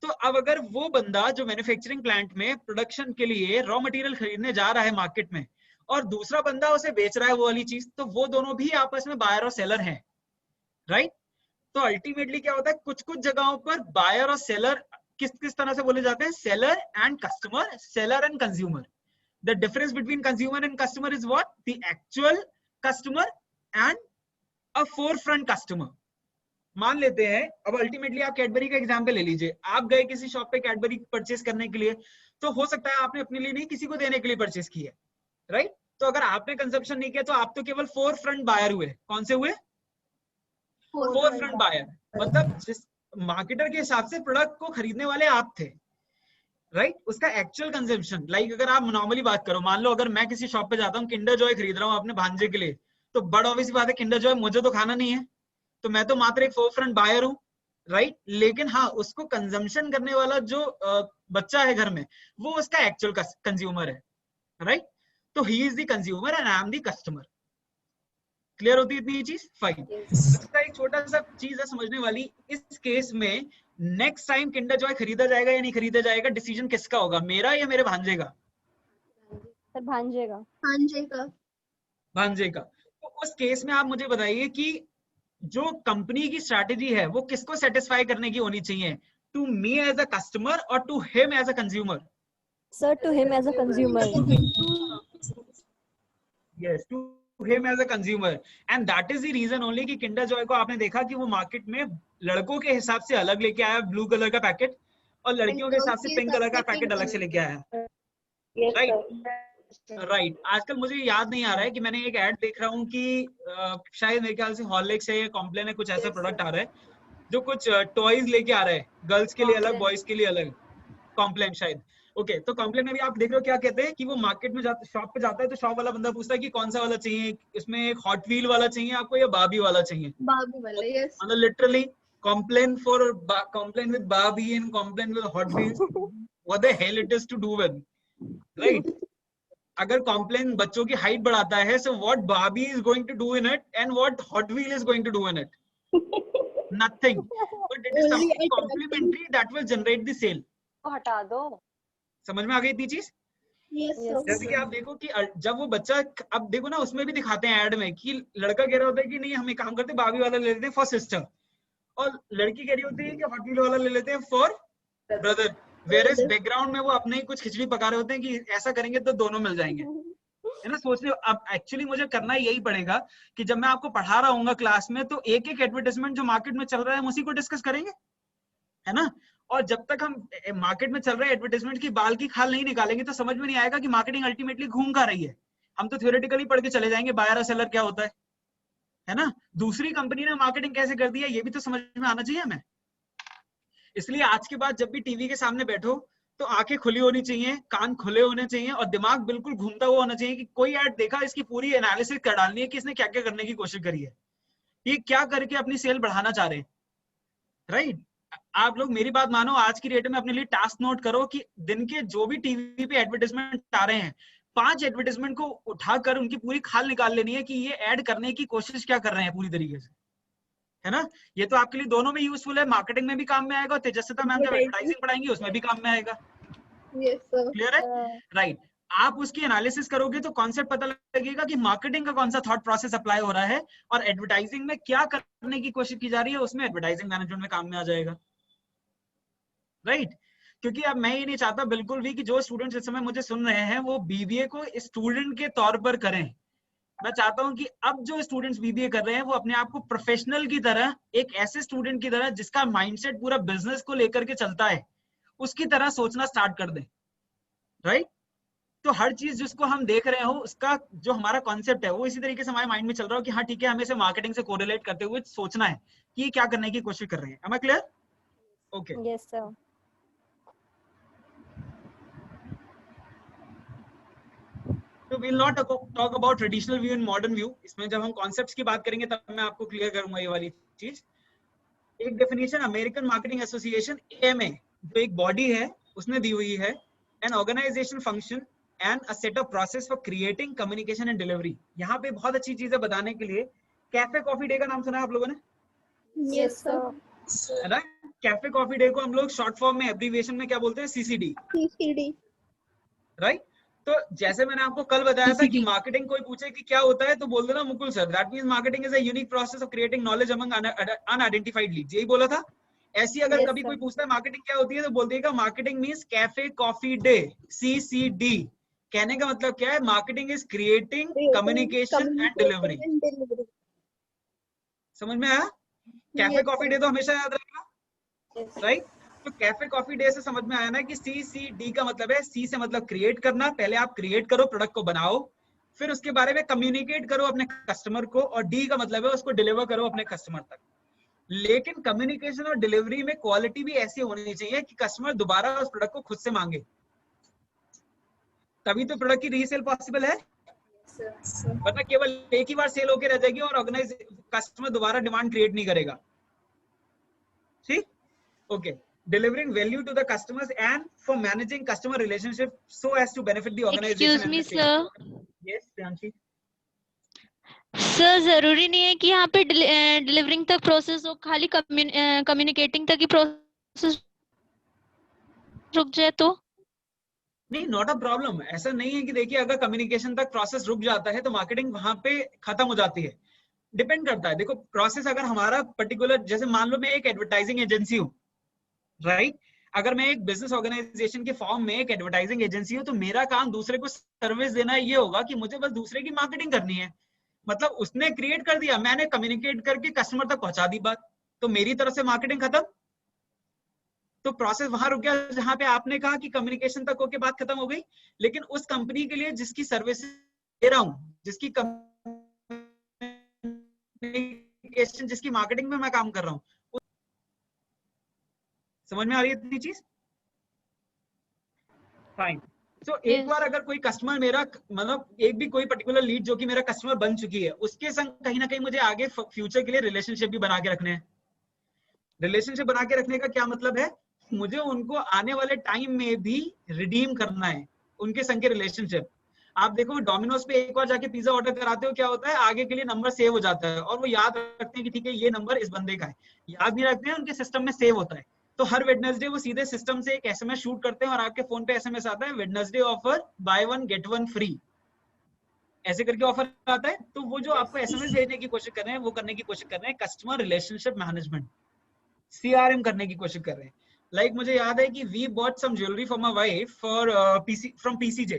तो अब अगर वो बंदा जो मैन्युफैक्चरिंग प्लांट में प्रोडक्शन के लिए रॉ मटेरियल खरीदने जा रहा है मार्केट में, और दूसरा बंदा उसे बेच रहा है वो वाली चीज, तो वो दोनों भी आपस में बायर और सेलर हैं, राइट? तो अल्टीमेटली क्या होता है, कुछ कुछ जगहों पर बायर और सेलर किस किस तरह से बोले जाते हैं, seller and customer, seller and consumer. The difference between consumer and customer is what? The actual customer and a forefront customer. मान लेते हैं, अब अल्टीमेटली आप कैडबरी का एग्जांपल ले लीजिए. आप गए किसी शॉप पे कैडबरी परचेस करने के लिए, तो हो सकता है आपने अपने लिए नहीं, किसी को देने के लिए परचेस की है, राइट? तो अगर आपने कंजप्शन नहीं किया तो आप तो केवल फोर फ्रंट बायर हुए. कौन से हुए? Forefront buyer. मतलब जिस मार्केटर के हिसाब से प्रोडक्ट को खरीदने वाले आप थे, राइट? उसका एक्चुअल कंजम्पशन, लाइक अगर आप नॉर्मली बात करो, मान लो अगर मैं किसी शॉप पे जाता हूँ, किंडर जॉय खरीद रहा हूँ अपने भांजे के लिए, तो बड़ा ऑब्वियस बात है किंडर जॉय मुझे तो खाना नहीं है, तो मैं तो मात्र एक फोर फ्रंट बायर हूँ, राइट? लेकिन हाँ, उसको कंजम्पशन करने वाला जो बच्चा है घर में, वो उसका एक्चुअल कंज्यूमर है, राइट? तो he is the consumer and I am the customer. Clear होती है इतनी चीज? फाइन. इसका एक छोटा सा चीज है समझने वाली. इस केस में नेक्स्ट टाइम किंडर जॉय खरीदा जाएगा या नहीं खरीदा जाएगा, डिसीजन किसका होगा, मेरा या मेरे भांजे का? सर भांजे का. भांजे का. भांजे का. तो उस केस में आप मुझे बताइए कि जो कंपनी की स्ट्रैटेजी है वो किसको सेटिस्फाई करने की होनी चाहिए, to me as a customer और to him as a consumer? Sir to him as a consumer. Yes, to him as a consumer, and that is the reason only कि किंडर जॉय को आपने देखा कि वो मार्केट में लड़कों के हिसाब से अलग लेके आया ब्लू कलर का पैकेट, और लड़कियों के हिसाब से पिंक कलर का पैकेट अलग से लेके आया, राइट? आजकल मुझे याद नहीं आ रहा है कि मैंने एक ऐड देख रहा हूँ कि शायद मेरे ख्याल से हॉर्लिक्स है या कॉम्प्लेन है, कुछ ऐसा प्रोडक्ट आ रहा है जो कुछ टॉयज लेके आ रहा है, गर्ल्स के लिए अलग, बॉयज के लिए अलग. कॉम्प्लेन शायद. ओके, तो कॉम्प्लेन में भी आप देख रहे हो क्या कहते हैं कि वो मार्केट में शॉप पे जाता है तो शॉप वाला बंदा पूछता है कि कौन सा वाला चाहिए, इसमें एक हॉट व्हील वाला चाहिए आपको या बारबी वाला चाहिए? बारबी वाला. यस. मतलब literally Complan for Complan with Barbie and Complan with Hot Wheels, what the hell it is to do with, right? अगर कॉम्प्लेन बच्चों की हाइट बढ़ाता है, so what Barbie is going to do in it and what Hot Wheel is going to do in it? Nothing. But it is something complementary that will generate the sale. हटा दो. समझ में आ गई इतनी चीज? जैसे कि आप देखो कि जब वो बच्चा, अब देखो ना उसमें भी दिखाते हैं ऐड में कि लड़का कह रहा होता है कि नहीं हम एक काम करते बारबी वाला ले लेते हैं फॉर सिस्टर, और लड़की कह रही होती है कि हॉट व्हील वाला ले लेते हैं for brother. Where is background में वो अपने ही कुछ खिचड़ी पका रहे होते हैं कि ऐसा करेंगे तो दोनों मिल जाएंगे, है ना? सोचने अब एक्चुअली मुझे करना यही पड़ेगा कि जब मैं आपको पढ़ा रहा हूँ क्लास में, तो एक एक एडवर्टाइजमेंट जो मार्केट में चल रहा है हम उसी को डिस्कस करेंगे, है ना? और जब तक हम मार्केट में चल रहे एडवर्टाइजमेंट की बाल की खाल नहीं निकालेंगे तो समझ में नहीं आएगा कि मार्केटिंग अल्टीमेटली घूम का रही है. हम तो थ्योरेटिकली पढ़ के चले जाएंगे बायर और सेलर क्या होता है ना? दूसरी कंपनी ने मार्केटिंग कैसे कर दी है ये भी तो समझ में आना चाहिए हमें. इसलिए आज के बाद जब भी टीवी के सामने बैठो तो आंखें खुली होनी चाहिए, कान खुले होने चाहिए और दिमाग बिल्कुल घूमता हुआ होना चाहिए कि कोई ऐड देखा, इसकी पूरी एनालिसिस कर डालनी है कि इसने क्या क्या करने की कोशिश करी है, ये क्या करके अपनी सेल बढ़ाना चाह रहे हैं, राइट? आप लोग मेरी बात मानो, आज की डेट में अपने लिए टास्क नोट करो कि दिन के जो भी टीवी पे एडवर्टाइजमेंट आ रहे हैं, 5 एडवर्टाइजमेंट को उठाकर उनकी पूरी खाल निकाल लेनी है कि ये ऐड करने की कोशिश क्या कर रहे हैं पूरी तरीके से, है ना? ये तो आपके लिए दोनों में यूजफुल है, मार्केटिंग में भी काम में आएगा, तेजस्विता मैम जब एडवर्टाइजिंग पढ़ाएंगी उसमें भी काम में आएगा. क्लियर है? राइट. आप उसकी एनालिसिस करोगे तो कॉन्सेप्ट पता लगेगा कि मार्केटिंग का कौन सा थॉट प्रोसेस अप्लाई हो रहा है और एडवर्टाइजिंग में क्या करने की कोशिश की जा रही है, उसमें एडवर्टाइजिंग मैनेजमेंट में काम में आ जाएगा, राइट? क्योंकि अब मैं ये नहीं चाहता बिल्कुल भी कि जो स्टूडेंट्स इस समय मुझे सुन रहे हैं वो बीबीए को स्टूडेंट के तौर पर करें. मैं चाहता हूं कि अब जो स्टूडेंट्स बीबीए कर रहे हैं वो अपने आप को प्रोफेशनल की तरह, एक ऐसे स्टूडेंट की तरह जिसका माइंडसेट पूरा बिजनेस को लेकर के चलता है, उसकी तरह सोचना स्टार्ट कर दें, राइट? तो हर चीज जिसको हम देख रहे हो उसका जो हमारा कॉन्सेप्ट है वो इसी तरीके से हमारे माइंड में चल रहा हो कि हाँ ठीक है, हमें इसे मार्केटिंग से कोरिलेट करते हुए सोचना है कि क्या करने की कोशिश कर रहे हैं. Am I clear? Okay. Yes sir. So we'll not talk about traditional view and modern view. इसमें जब हम कॉन्सेप्ट्स की बात करेंगे तब मैं आपको क्लियर करूंगा ये वाली चीज. एक definition American Marketing Association AMA जो एक बॉडी है उसने दी हुई है, an organization function and a set of process for creating communication and delivery. यहाँ पे बहुत अच्छी चीजें बताने के लिए कैफे कॉफी डे का नाम सुना है आप लोगों ने? Yes sir. है ना? कैफे कॉफी डे को हम लोग शॉर्ट फॉर्म में एब्रीविएशन में क्या बोलते हैं? CCD, right? तो जैसे मैंने आपको कल बताया था कि मार्केटिंग कोई पूछे कि क्या होता है तो बोल देना Mukul sir, that means marketing is a unique process of creating knowledge among unidentified leads, यही बोला था। ऐसी अगर Yes, कभी sir. कोई पूछता है मार्केटिंग क्या होती है तो बोल देगा marketing means cafe coffee day, CCD। कहने का मतलब क्या है? Marketing is creating communication and delivery. समझ में आया? कैफे कॉफी डे तो हमेशा याद रखना, राइट? तो कैफे कॉफी डे से समझ में आया ना कि CCD का मतलब है, C से मतलब क्रिएट करना, पहले आप क्रिएट करो, प्रोडक्ट को बनाओ, फिर उसके बारे में कम्युनिकेट करो अपने कस्टमर को, और D का मतलब है उसको डिलीवर करो अपने कस्टमर तक। लेकिन कम्युनिकेशन और डिलीवरी में क्वालिटी भी ऐसी होनी चाहिए कि कस्टमर दोबारा उस प्रोडक्ट को खुद से मांगे, तभी तो प्रोडक्ट की रीसेल पॉसिबल है। वरना केवल एक ही बार सेल होके रह जाएगी और ऑर्गेनाइज कस्टमर दोबारा डिमांड क्रिएट नहीं करेगा। ठीक, okay. Delivering value to the customers and for managing customer relationship so as to benefit the organization. Excuse me, sir. Yes, Priyanshi. Sir जरूरी नहीं है कि यहाँ पे डिलीवरिंग तक प्रोसेस हो, खाली कम्युनिकेटिंग तक ही प्रोसेस रुक जाए तो? नहीं, नॉट अ प्रॉब्लम। ऐसा नहीं है कि देखिए अगर कम्युनिकेशन तक प्रोसेस रुक जाता है तो मार्केटिंग वहां पे खत्म हो जाती है। डिपेंड करता है। देखो प्रोसेस अगर हमारा पर्टिकुलर, जैसे मान लो मैं एक एडवर्टाइजिंग एजेंसी हूँ, राइट? अगर मैं एक बिजनेस ऑर्गेनाइजेशन के फॉर्म में एक एडवर्टाइजिंग एजेंसी हूँ तो मेरा काम दूसरे को सर्विस देना ये होगा कि मुझे बस दूसरे की मार्केटिंग करनी है। मतलब उसने क्रिएट कर दिया, मैंने कम्युनिकेट करके कस्टमर तक पहुंचा दी बात, तो मेरी तरफ से मार्केटिंग खत्म। तो प्रोसेस वहां रुक गया जहां पे आपने कहा कि कम्युनिकेशन तक होके बात खत्म हो गई। लेकिन उस कंपनी के लिए जिसकी सर्विस दे रहा हूं, जिसकी कम्युनिकेशन, जिसकी मार्केटिंग में मैं काम कर रहा हूं, समझ में आ रही है इतनी चीज? फाइन। तो एक बार अगर कोई कस्टमर मेरा, मतलब एक भी कोई पर्टिकुलर लीड जो कि मेरा कस्टमर बन चुकी है, उसके संग कहीं ना कहीं मुझे आगे फ्यूचर के लिए रिलेशनशिप भी बना के रखने हैं। रिलेशनशिप बना के रखने का क्या मतलब है? मुझे उनको आने वाले टाइम में भी रिडीम करना है, उनके संग के रिलेशनशिप। आप देखो डोमिनोज पे एक बार जाके पिज्जा ऑर्डर कराते हो, क्या होता है आगे के लिए नंबर सेव हो जाता है और वो याद रखते हैं कि ठीक है ये नंबर इस बंदे का है। याद नहीं रखते हैं, उनके सिस्टम में सेव होता है। तो हर वेडनेसडे वो सीधे सिस्टम से एक एसएमएस शूट करते हैं और आपके फोन पे एसएमएस आता है, Wednesday offer, by one get one free, ऐसे करके ऑफर आता है। तो वो जो आपको एसएमएस भेजने की कोशिश कर रहे हैं, वो करने की कोशिश कर रहे हैं कस्टमर रिलेशनशिप मैनेजमेंट, CRM करने की कोशिश कर रहे हैं। लाइक मुझे याद है कि we bought some jewellery for my wife for from PCJ,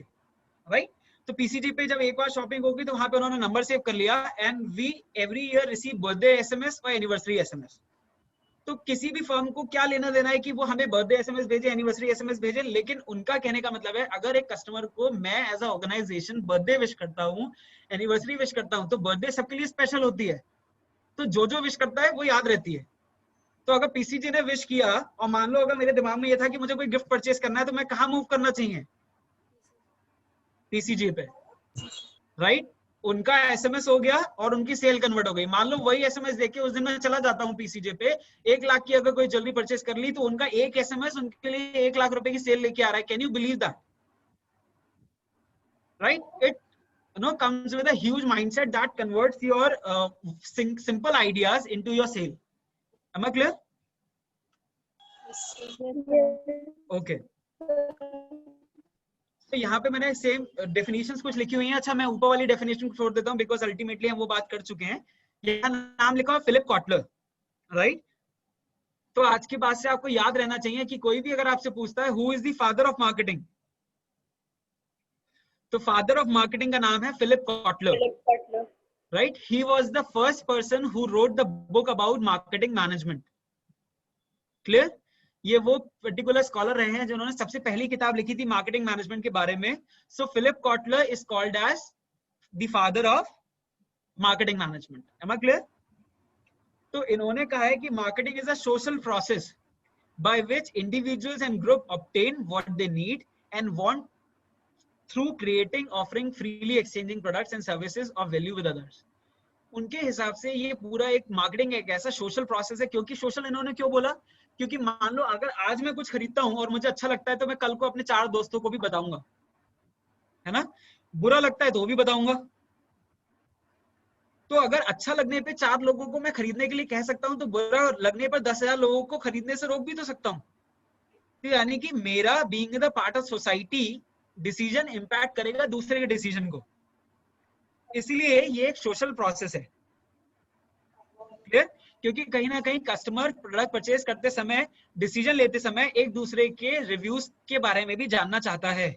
right? तो PCJ पे जब एक बार शॉपिंग होगी तो वहां पे उन्होंने नंबर सेव कर लिया, and we every year receive birthday SMS और एनिवर्सरी एसएमएस। तो किसी भी फर्म को क्या लेना देना है कि वो हमें बर्थडे एसएमएस भेजे, एनिवर्सरी एसएमएस भेजे, लेकिन उनका कहने का मतलब है अगर एक कस्टमर को मैं as a organization birthday wish करता हूँ, एनिवर्सरी विश करता हूँ, तो बर्थडे सबके लिए स्पेशल होती है, तो जो जो विश करता है वो याद रहती है। तो अगर PCJ ने विश किया और मान लो अगर मेरे दिमाग में ये था कि मुझे कोई गिफ्ट परचेस करना है, तो मैं कहाँ मूव करना चाहिए? PCJ पे, राइट? उनका एसएमएस हो गया और उनकी सेल कन्वर्ट हो गई। मान लो वही एसएमएस देके उस दिन मैं चला जाता हूँ PCJ पे, 1 लाख की अगर कोई ज्वेलरी परचेस कर ली, तो उनका एक एसएमएस उनके लिए 1 लाख रुपए की सेल लेके आ रहा है। Can you believe that? Right? It comes with a huge mindset that converts your simple ideas into your sale. Am I clear? Okay. तो यहाँ पे मैंने सेम डेफिनेशंस कुछ लिखी हुई हैं। अच्छा मैं ऊपर वाली डेफिनेशन को छोड़ देता हूँ बिकॉज अल्टीमेटली हम वो बात कर चुके हैं। यहाँ नाम लिखा हुआ फिलिप कॉटलर, राइट? तो आज के बाद से आपको याद रहना चाहिए कि कोई भी अगर आपसे पूछता है who is the father of marketing, तो फादर ऑफ मार्केटिंग का नाम है Philip Kotler, right? He was the first person who wrote the book about marketing management. Clear? ये वो पर्टिकुलर स्कॉलर रहे हैं जिन्होंने सबसे पहली किताब लिखी थी मार्केटिंग मैनेजमेंट के बारे में। So Philip Kotler is called as the father of marketing management. Am I clear? तो इन्होंने कहा है कि marketing is a social process by which individuals and group obtain what they need and want through creating, offering, freely exchanging products and services of value with others. उनके हिसाब से ये पूरा एक मार्केटिंग एक ऐसा सोशल प्रोसेस है। क्योंकि सोशल इन्होंने क्यों बोला? क्योंकि मान लो अगर आज मैं कुछ खरीदता हूं और मुझे अच्छा लगता है तो मैं कल को अपने 4 दोस्तों को भी बताऊंगा, है ना? बुरा लगता है तो भी बताऊंगा। तो अगर अच्छा लगने पे 4 लोगों को मैं खरीदने के लिए कह सकता हूँ, तो बुरा लगने पर 10,000 लोगों को खरीदने से रोक भी तो सकता हूँ। तो यानी कि मेरा being the part of society decision impact करेगा दूसरे के डिसीजन को, इसलिए ये एक सोशल प्रोसेस है। क्लियर? क्योंकि कहीं ना कहीं कस्टमर प्रोडक्ट परचेज करते समय, डिसीजन लेते समय एक दूसरे के रिव्यूज के बारे में भी जानना चाहता है।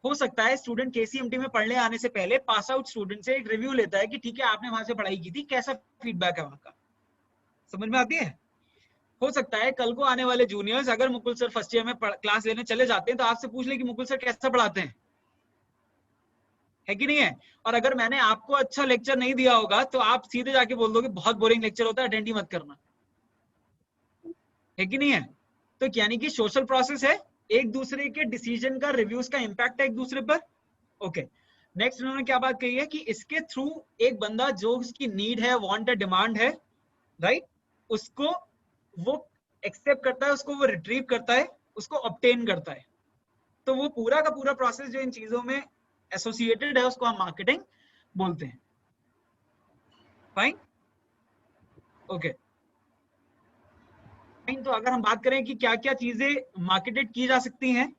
हो सकता है स्टूडेंट केसीएमटी में पढ़ने आने से पहले पास आउट स्टूडेंट से एक रिव्यू लेता है कि ठीक है आपने वहां से पढ़ाई की थी, कैसा फीडबैक है वहां का, समझ में आती है? हो सकता है कल को आने वाले जूनियर्स अगर मुकुल सर फर्स्ट ईयर में क्लास लेने चले जाते हैं तो आपसे पूछ ले कि मुकुल सर कैसा पढ़ाते हैं, है कि नहीं है? और अगर मैंने आपको अच्छा लेक्चर नहीं दिया होगा तो आप सीधे जाके बोल दोगे बहुत बोरिंग लेक्चर होता है, अटेंड ही मत करना, है कि नहीं है? तो यानी कि सोशल प्रोसेस है, एक दूसरे के डिसीजन का, रिव्यूज का इंपैक्ट है एक दूसरे पर। ओके, नेक्स्ट उन्होंने क्या बात कही है कि इसके थ्रू एक बंदा जो उसकी नीड है, वांट है, डिमांड है, राइट, उसको वो एक्सेप्ट करता है, उसको वो रिट्रीव करता है, उसको ऑब्टेन करता है। तो वो पूरा का पूरा प्रोसेस जो इन चीजों में एसोसिएटेड है उसको हम मार्केटिंग बोलते हैं। Fine, okay. तो अगर हम बात करें कि क्या क्या चीजें मार्केटेड की जा सकती हैं,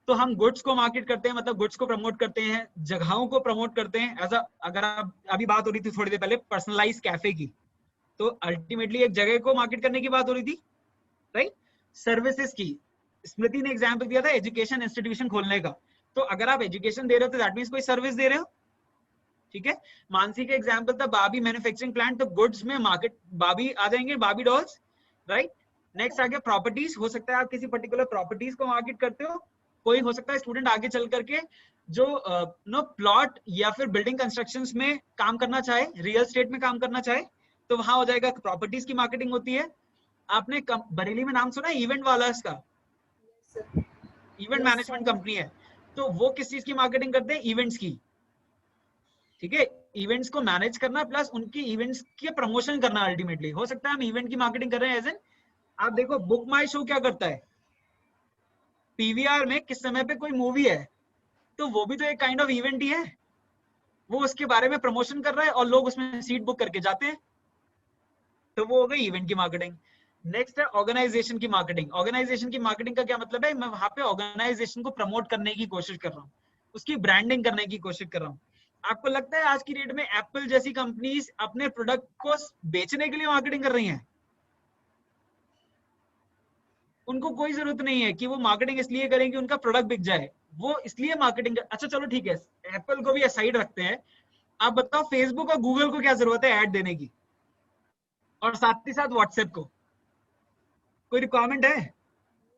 तो हम गुड्स को मार्केट करते हैं, मतलब गुड्स को प्रमोट करते हैं, जगहों को प्रमोट करते हैं। ऐसा अगर आप अभी बात हो रही थी थोड़ी देर पहले पर्सनलाइज कैफे की, तो अल्टीमेटली एक जगह को मार्केट करने की बात हो रही थी, राइट। सर्विसेज की स्मृति ने एग्जाम्पल दिया था एजुकेशन इंस्टीट्यूशन खोलने का, तो अगर आप एजुकेशन दे रहे हो तो दैट मींस कोई सर्विस दे रहे हो, ठीक है। मानसी का एग्जाम्पल था बाबी मैन्युफैक्चरिंग प्लांट, तो गुड्स में मार्केट बाबी आ जाएंगे, बाबी डॉल्स, राइट। नेक्स्ट आ गया प्रॉपर्टीज, हो सकता है आप किसी पर्टिकुलर प्रॉपर्टीज को मार्केट करते हो। कोई हो सकता है स्टूडेंट आगे चल करके जो नो प्लॉट या फिर बिल्डिंग कंस्ट्रक्शंस में काम करना चाहे, रियल एस्टेट में काम करना चाहे, तो वहां हो जाएगा प्रॉपर्टीज की मार्केटिंग होती है। आपने बरेली में नाम सुना है इवेंट वाला का, इवेंट मैनेजमेंट कंपनी है, तो वो किस चीज की मार्केटिंग करते हैं, इवेंट्स की, ठीक है। इवेंट्स को मैनेज करना प्लस उनकी इवेंट्स के प्रमोशन करना, अल्टीमेटली हो सकता है हम इवेंट की मार्केटिंग कर रहे हैं। एज एन आप देखो बुक माई शो क्या करता है, पीवीआर में किस समय पे कोई मूवी है तो वो भी तो एक काइंड ऑफ इवेंट ही है, वो उसके बारे में प्रमोशन कर रहा है और लोग उसमें सीट बुक करके जाते हैं, तो वो हो गई इवेंट की मार्केटिंग। नेक्स्ट है ऑर्गेनाइजेशन की मार्केटिंग। ऑर्गेनाइजेशन की मार्केटिंग का क्या मतलब है, मैं वहां पे ऑर्गेनाइजेशन को प्रमोट करने की कोशिश कर रहा हूँ, उसकी ब्रांडिंग करने की कोशिश कर रहा हूँ। आपको लगता है आज की डेट में एप्पल जैसी कंपनीज अपने प्रोडक्ट को बेचने के लिए मार्केटिंग कर रही हैं? उनको कोई जरूरत नहीं है कि वो मार्केटिंग इसलिए करें कि उनका प्रोडक्ट बिक जाए, वो इसलिए मार्केटिंग अच्छा चलो ठीक है, एप्पल को भी साइड रखते हैं। आप बताओ फेसबुक और गूगल को क्या जरूरत है ऐड देने की, और साथ ही साथ व्हाट्सएप को कोई रिक्वायरमेंट है?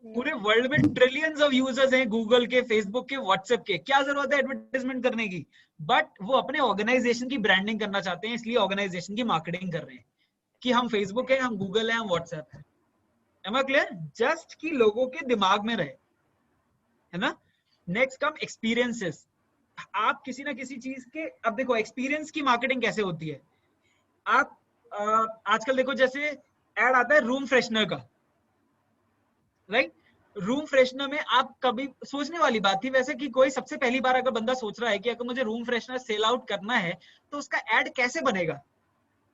पूरे वर्ल्ड में ट्रिलियंस ऑफ यूजर्स हैं गूगल के, फेसबुक के, व्हाट्सएप के, क्या जरूरत है एडवर्टाइजमेंट करने की? बट वो अपने ऑर्गेनाइजेशन की ब्रांडिंग करना चाहते हैं, इसलिए ऑर्गेनाइजेशन की मार्केटिंग कर रहे हैं कि हम फेसबुक है, हम गूगल है, हम व्हाट्सएप है। Am I clear? जस्ट कि लोगों के दिमाग में रहे, है ना। Next come experiences. आप किसी ना किसी चीज के, अब देखो एक्सपीरियंस की मार्केटिंग कैसे होती है। आप आजकल देखो जैसे ऐड आता है रूम फ्रेशनर का, राइट। रूम फ्रेशनर में आप कभी सोचने वाली बात थी वैसे कि कोई सबसे पहली बार अगर बंदा सोच रहा है कि अगर मुझे रूम फ्रेशनर सेल आउट करना है तो उसका ऐड कैसे बनेगा।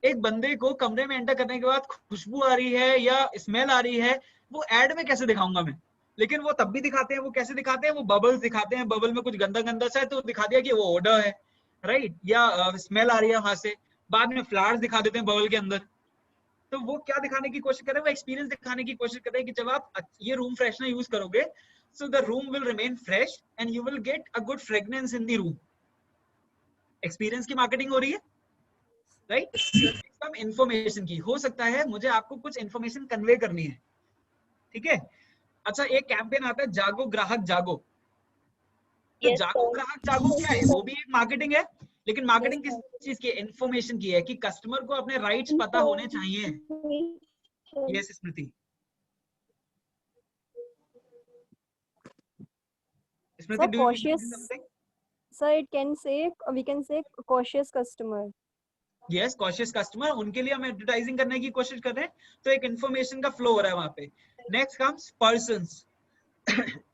एक बंदे को कमरे में एंटर करने के बाद खुशबू आ रही है या स्मेल आ रही है, वो ऐड में कैसे दिखाऊंगा मैं? लेकिन वो तब भी दिखाते हैं, वो कैसे दिखाते हैं, वो बबल्स दिखाते हैं, बबल में कुछ गंदा गंदा सा है तो दिखा दिया कि वो ओडर है, राइट, या स्मेल आ रही है वहां से। बाद में फ्लावर्स दिखा देते हैं बबल के अंदर। तो वो क्या दिखाने की कोशिश कर रहे हैं, वो एक्सपीरियंस दिखाने की कोशिश कर रहे हैं कि जब आप ये रूम फ्रेशनर यूज करोगे so the room will remain fresh and you will get a good fragrance in the room। Experience की मार्केटिंग हो रही है, राइट। कम इंफॉर्मेशन की, हो सकता है मुझे आपको कुछ इंफॉर्मेशन कन्वे करनी है, ठीक है। अच्छा एक कैंपेन आता है जागो ग्राहक जागो, तो जागो ग्राहक जागो क्या है, वो भी एक मार्केटिंग है, लेकिन मार्केटिंग किस चीज की, इंफॉर्मेशन की है कि कस्टमर को अपने राइट्स पता होने चाहिए। Yes Smriti, Sir, cautious. Sir, we can say cautious customer. Yes cautious customer, उनके लिए हम एडवर्टाइजिंग करने की कोशिश कर रहे हैं, तो एक इंफॉर्मेशन का फ्लो हो रहा है वहां पे। Next comes persons.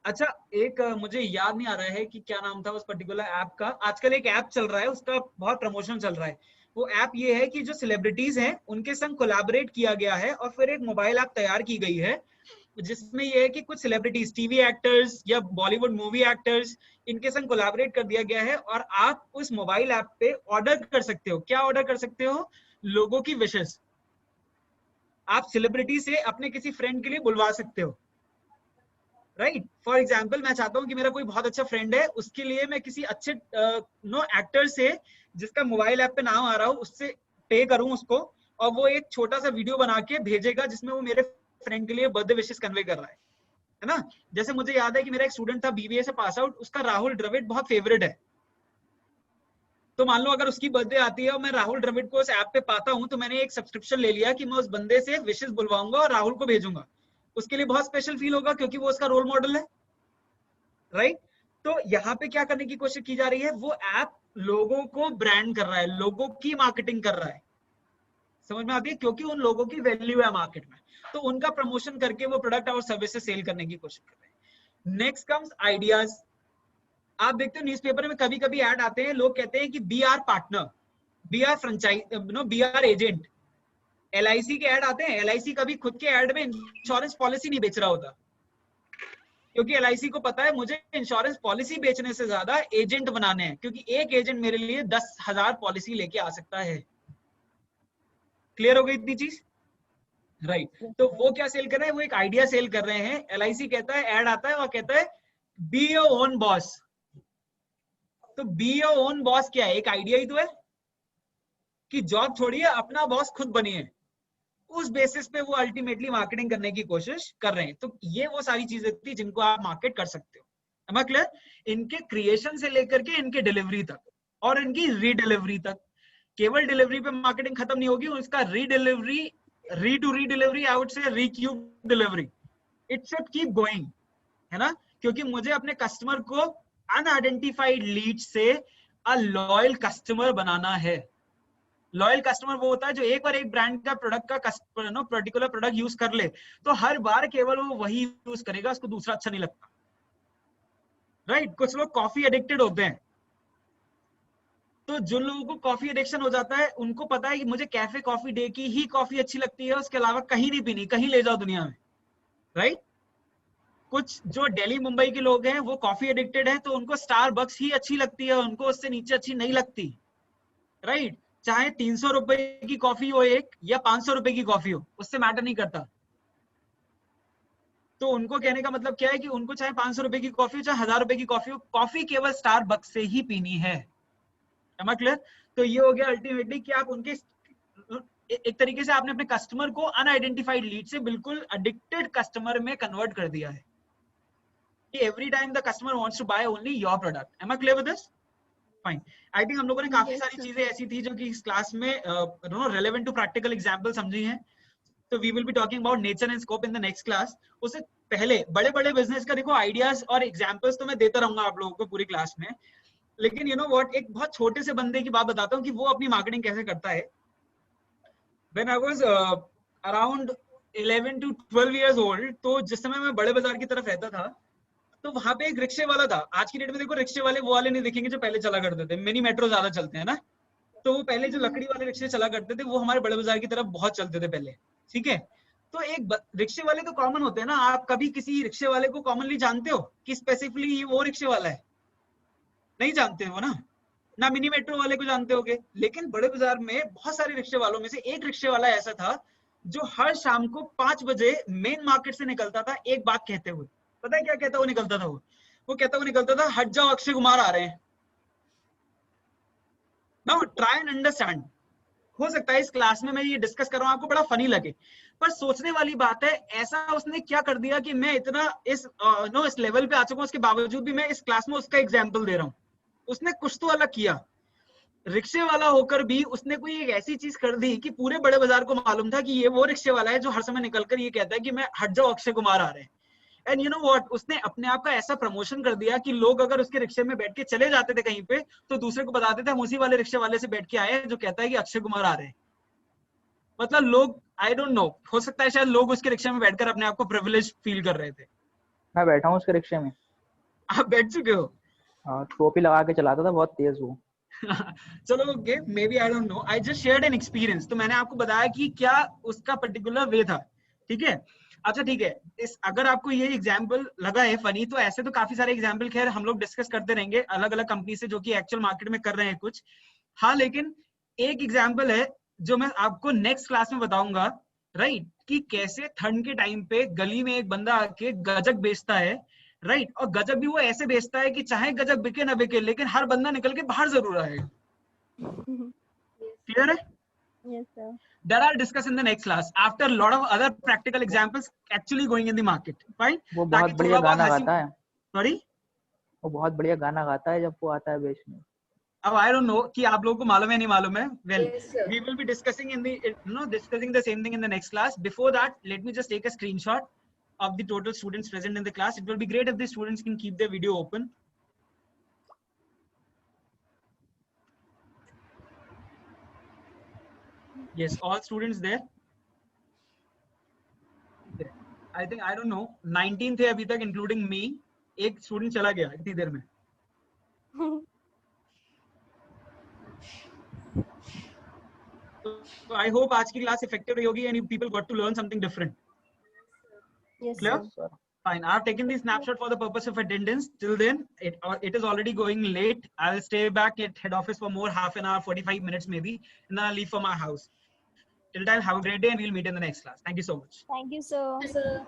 अच्छा एक मुझे याद नहीं आ रहा है कि क्या नाम था उस पर्टिकुलर ऐप का, आजकल एक ऐप चल रहा है उसका बहुत प्रमोशन चल रहा है, वो ऐप ये है कि जो सेलिब्रिटीज हैं उनके संग कोलैबोरेट किया गया है और फिर एक मोबाइल ऐप तैयार की गई है जिसमें ये है कि कुछ सेलिब्रिटीज, टीवी एक्टर्स या बॉलीवुड मूवी एक्टर्स, इनके संग कोलैबोरेट कर दिया गया है और आप उस मोबाइल ऐप पे ऑर्डर कर सकते हो। क्या ऑर्डर कर सकते हो? लोगों की विशेस। आप सेलिब्रिटी से अपने किसी फ्रेंड के लिए बुलवा सकते हो, राइट? फॉर एग्जाम्पल मैं चाहता हूँ कि मेरा कोई बहुत अच्छा फ्रेंड है, उसके लिए मैं किसी अच्छे एक्टर से जिसका मोबाइल ऐप पे नाम आ रहा हो उससे पे करूं उसको, और वो एक छोटा सा वीडियो बना के भेजेगा जिसमें वो मेरे फ्रेंड के लिए बर्थडे विशेस कन्वे कर रहा है ना? जैसे मुझे याद है कि मेरा एक स्टूडेंट था बीबीए से पास आउट, उसका राहुल द्रविड़ बहुत फेवरेट है। तो मान लो अगर उसकी बर्थडे आती है और मैं राहुल द्रविड़ को उस ऐप पे पाता हूं तो मैंने एक सब्सक्रिप्शन ले लिया कि मैं उस बंदे से विशेस बुलवाऊंगा और राहुल को भेजूंगा। उसके लिए बहुत स्पेशल फील होगा क्योंकि वो उसका रोल मॉडल है, राइट? तो यहाँ पे क्या करने की कोशिश की जा रही है? वो ऐप लोगों को ब्रांड कर रहा है, लोगों की मार्केटिंग कर रहा है। समझ में आती है? क्योंकि उन लोगों की वैल्यू है मार्केट में, तो उनका प्रमोशन करके वो प्रोडक्ट और सर्विसेज सेल करने की कोशिश कर रहे हैं। Next comes ideas. आप देखते हो न्यूज़पेपर में कभी कभी ऐड आते हैं, लोग कहते हैं कि be our partner, be our franchise, be our agent. LIC के ऐड आते हैं। LIC कभी खुद के ऐड में इंश्योरेंस पॉलिसी नहीं बेच रहा होता, क्योंकि LIC को पता है मुझे इंश्योरेंस पॉलिसी बेचने से ज्यादा एजेंट बनाने हैं, क्योंकि एक एजेंट मेरे लिए 10,000 पॉलिसी लेके आ सकता है। क्लियर हो गई इतनी चीज, राइट? तो वो क्या सेल कर रहे हैं? वो एक आइडिया सेल कर रहे हैं। LIC कहता है, ऐड आता है और कहता है बी योर ओन बॉस। तो बी योर ओन बॉस क्या है? एक आइडिया ही तो है कि जॉब छोड़िए, अपना बॉस खुद बनिए। उस बेसिस पे वो अल्टीमेटली मार्केटिंग करने की कोशिश कर रहे हैं। तो ये वो सारी चीजें थी जिनको आप मार्केट कर सकते हो। Am I clear? इनके क्रिएशन से लेकर के इनके डिलीवरी तक और इनकी रीडिलीवरी तक। केवल डिलीवरी पे मार्केटिंग खत्म नहीं होगी, उसका रीडिलीवरी, री to redelivery, I would say requeue delivery, it should keep going, है ना? क्योंकि मुझे अपने कस्टमर को अनआइडेंटिफाइड लीड से अ लॉयल कस्टमर बनाना है। लॉयल कस्टमर वो होता है जो एक बार एक ब्रांड का प्रोडक्ट का पर्टिकुलर प्रोडक्ट यूज कर ले तो हर बार केवल वो वही यूज करेगा, उसको दूसरा अच्छा नहीं लगता, राइट? कुछ लोग कॉफी एडिक्टेड होते हैं, तो जो लोगों को कॉफी एडिक्शन हो जाता है उनको पता है कि मुझे कैफे कॉफी डे की ही कॉफी अच्छी लगती है, उसके अलावा कहीं नहीं पीनी, कहीं ले जाओ दुनिया में, राइट? कुछ जो दिल्ली मुंबई के लोग हैं वो कॉफी एडिक्टेड है, तो उनको स्टारबक्स ही अच्छी लगती है, उनको उससे नीचे अच्छी नहीं लगती, राइट? चाहे 300 रुपए की कॉफी हो एक या 500 रुपए की कॉफी हो, उससे मैटर नहीं करता। तो उनको कहने का मतलब क्या है कि उनको चाहे 500 रुपए की कॉफी हो, चाहे 1000 रुपए की कॉफी हो, कॉफी केवल स्टारबक्स से ही पीनी है। Am I clear? तो ये हो गया अल्टीमेटली कि आप उनके एक तरीके से आपने अपने कस्टमर को अनआइडेंटिफाइड लीड से बिल्कुल एडिक्टेड कस्टमर में कन्वर्ट कर दिया है कि every time the customer wants to buy only your product. Am I clear with this? Fine. I think हम लोगों ने काफी सारी चीजें ऐसी थी जो कि इस क्लास में रेलेवेंट टू प्रैक्टिकल एग्जांपल समझी हैं। तो we will be talking about nature and scope in the next class. उससे पहले बड़े बड़े बिजनेस का देखो आइडियाज और एग्जांपल्स तो मैं देता रहूंगा आप लोगों को पूरी क्लास में, लेकिन यू नो व्हाट, एक बहुत छोटे से बंदे की बात बताता हूँ कि वो अपनी मार्केटिंग कैसे करता है। When I was around 11 to 12 years old, तो जिस समय मैं बड़े बाजार की तरफ रहता था तो वहां पे एक रिक्शे वाला था। आज की डेट में देखो रिक्शे वाले वो वाले नहीं दिखेंगे जो पहले चला करते थे, मिनी मेट्रो ज्यादा चलते हैं ना, तो वो पहले जो लकड़ी वाले रिक्शे चला करते थे वो हमारे बड़े बाजार की तरफ बहुत चलते थे पहले, ठीक है? तो एक रिक्शे वाले तो कॉमन होते हैं ना, आप कभी किसी रिक्शे वाले को कॉमनली जानते हो कि स्पेसिफिकली ये वो रिक्शे वाला है? नहीं जानते हो ना मिनी मेट्रो वाले को जानते होगे। लेकिन बड़े बाजार में बहुत सारे रिक्शे वालों में से एक रिक्शे वाला ऐसा था जो हर शाम को 5 बजे मेन मार्केट से निकलता था एक बात कहते हुए। पता है क्या कहता हुआ निकलता था? वो कहता हुआ निकलता था, हट जाओ अक्षय कुमार आ रहे हैं। Now try and understand. हो सकता है इस क्लास में मैं ये डिस्कस कर रहा हूं आपको बड़ा फनी लगे, पर सोचने वाली बात है ऐसा उसने क्या कर दिया कि मैं इतना इस लेवल पे आ चुका हूं, उसके बावजूद भी मैं इस क्लास में उसका एग्जाम्पल दे रहा हूं। उसने कुछ तो अलग किया, रिक्शे वाला होकर भी उसने कोई एक ऐसी चीज कर दी कि पूरे बड़े बाजार को मालूम था कि ये वो रिक्शे वाला है जो हर समय निकलकर ये कहता है कि मैं हट जाओ अक्षय कुमार आ रहे हैं। एंड यू नो व्हाट, उसने अपने आप का ऐसा प्रमोशन कर दिया कि लोग अगर उसके रिक्शे में बैठ के चले जाते थे कहीं पे तो दूसरे को बताते थे हम उसी वाले रिक्शे वाले से बैठ के आए हैं जो कहता है कि अक्षय कुमार आ रहे हैं। मतलब लोग, आई डोंट नो, हो सकता है शायद लोग उसके रिक्शे में बैठकर अपने आप को प्रिविलेज फील कर रहे थे। मैं बैठा हूँ उसके रिक्शे में। आप बैठ चुके हो? हाँ, टोपी लगा के चलाता था, बहुत तेज वो। चलो okay, maybe I don't know, I just shared an experience. तो मैंने आपको बताया कि क्या उसका पर्टिकुलर वे था, ठीक है। अच्छा ठीक है, इस अगर आपको ये एग्जांपल लगा है फनी, तो ऐसे तो काफी सारे एग्जांपल खैर हम लोग डिस्कस करते रहेंगे अलग अलग कंपनी से जो कि एक्चुअल मार्केट में कर रहे हैं कुछ। हाँ लेकिन एक एग्जांपल है जो मैं आपको नेक्स्ट क्लास में बताऊंगा, राइट, कि कैसे ठंड के टाइम पे गली में एक बंदा आके गजक बेचता है, राइट, और गजक भी वो ऐसे बेचता है कि चाहे गजक बिके ना बिके लेकिन हर बंदा निकल के बाहर जरूर आएगा। क्लियर है? Yes, sir. That I'll discuss in the next class after a lot of other practical examples actually going in the market. Fine? वो बहुत बढ़िया गाना गाता है। Sorry? वो बहुत बढ़िया गाना गाता है जब वो आता है बेचने। अब I don't know कि आप लोगों को मालूम है नहीं मालूम है। Well, Yes, sir. we will be discussing in the discussing the same thing in the next class. Before that, let me just take a screenshot of the total students present in the class. It will be great if the students can keep their video open. Yes, all students there. I think I don't know 19 थे अभी तक including me, एक student चला गया इतनी देर में। So I hope आज की क्लास effective रही होगी and you people got to learn something different. Yes, Clear? sir. Fine. I've taken the snapshot for the purpose of attendance. Till then, it is already going late. I'll stay back at head office for more half an hour, 45 minutes maybe, and then I'll leave for my house. Till then, have a great day and we'll meet in the next class. Thank you so much. Thank you, sir. Yes, sir.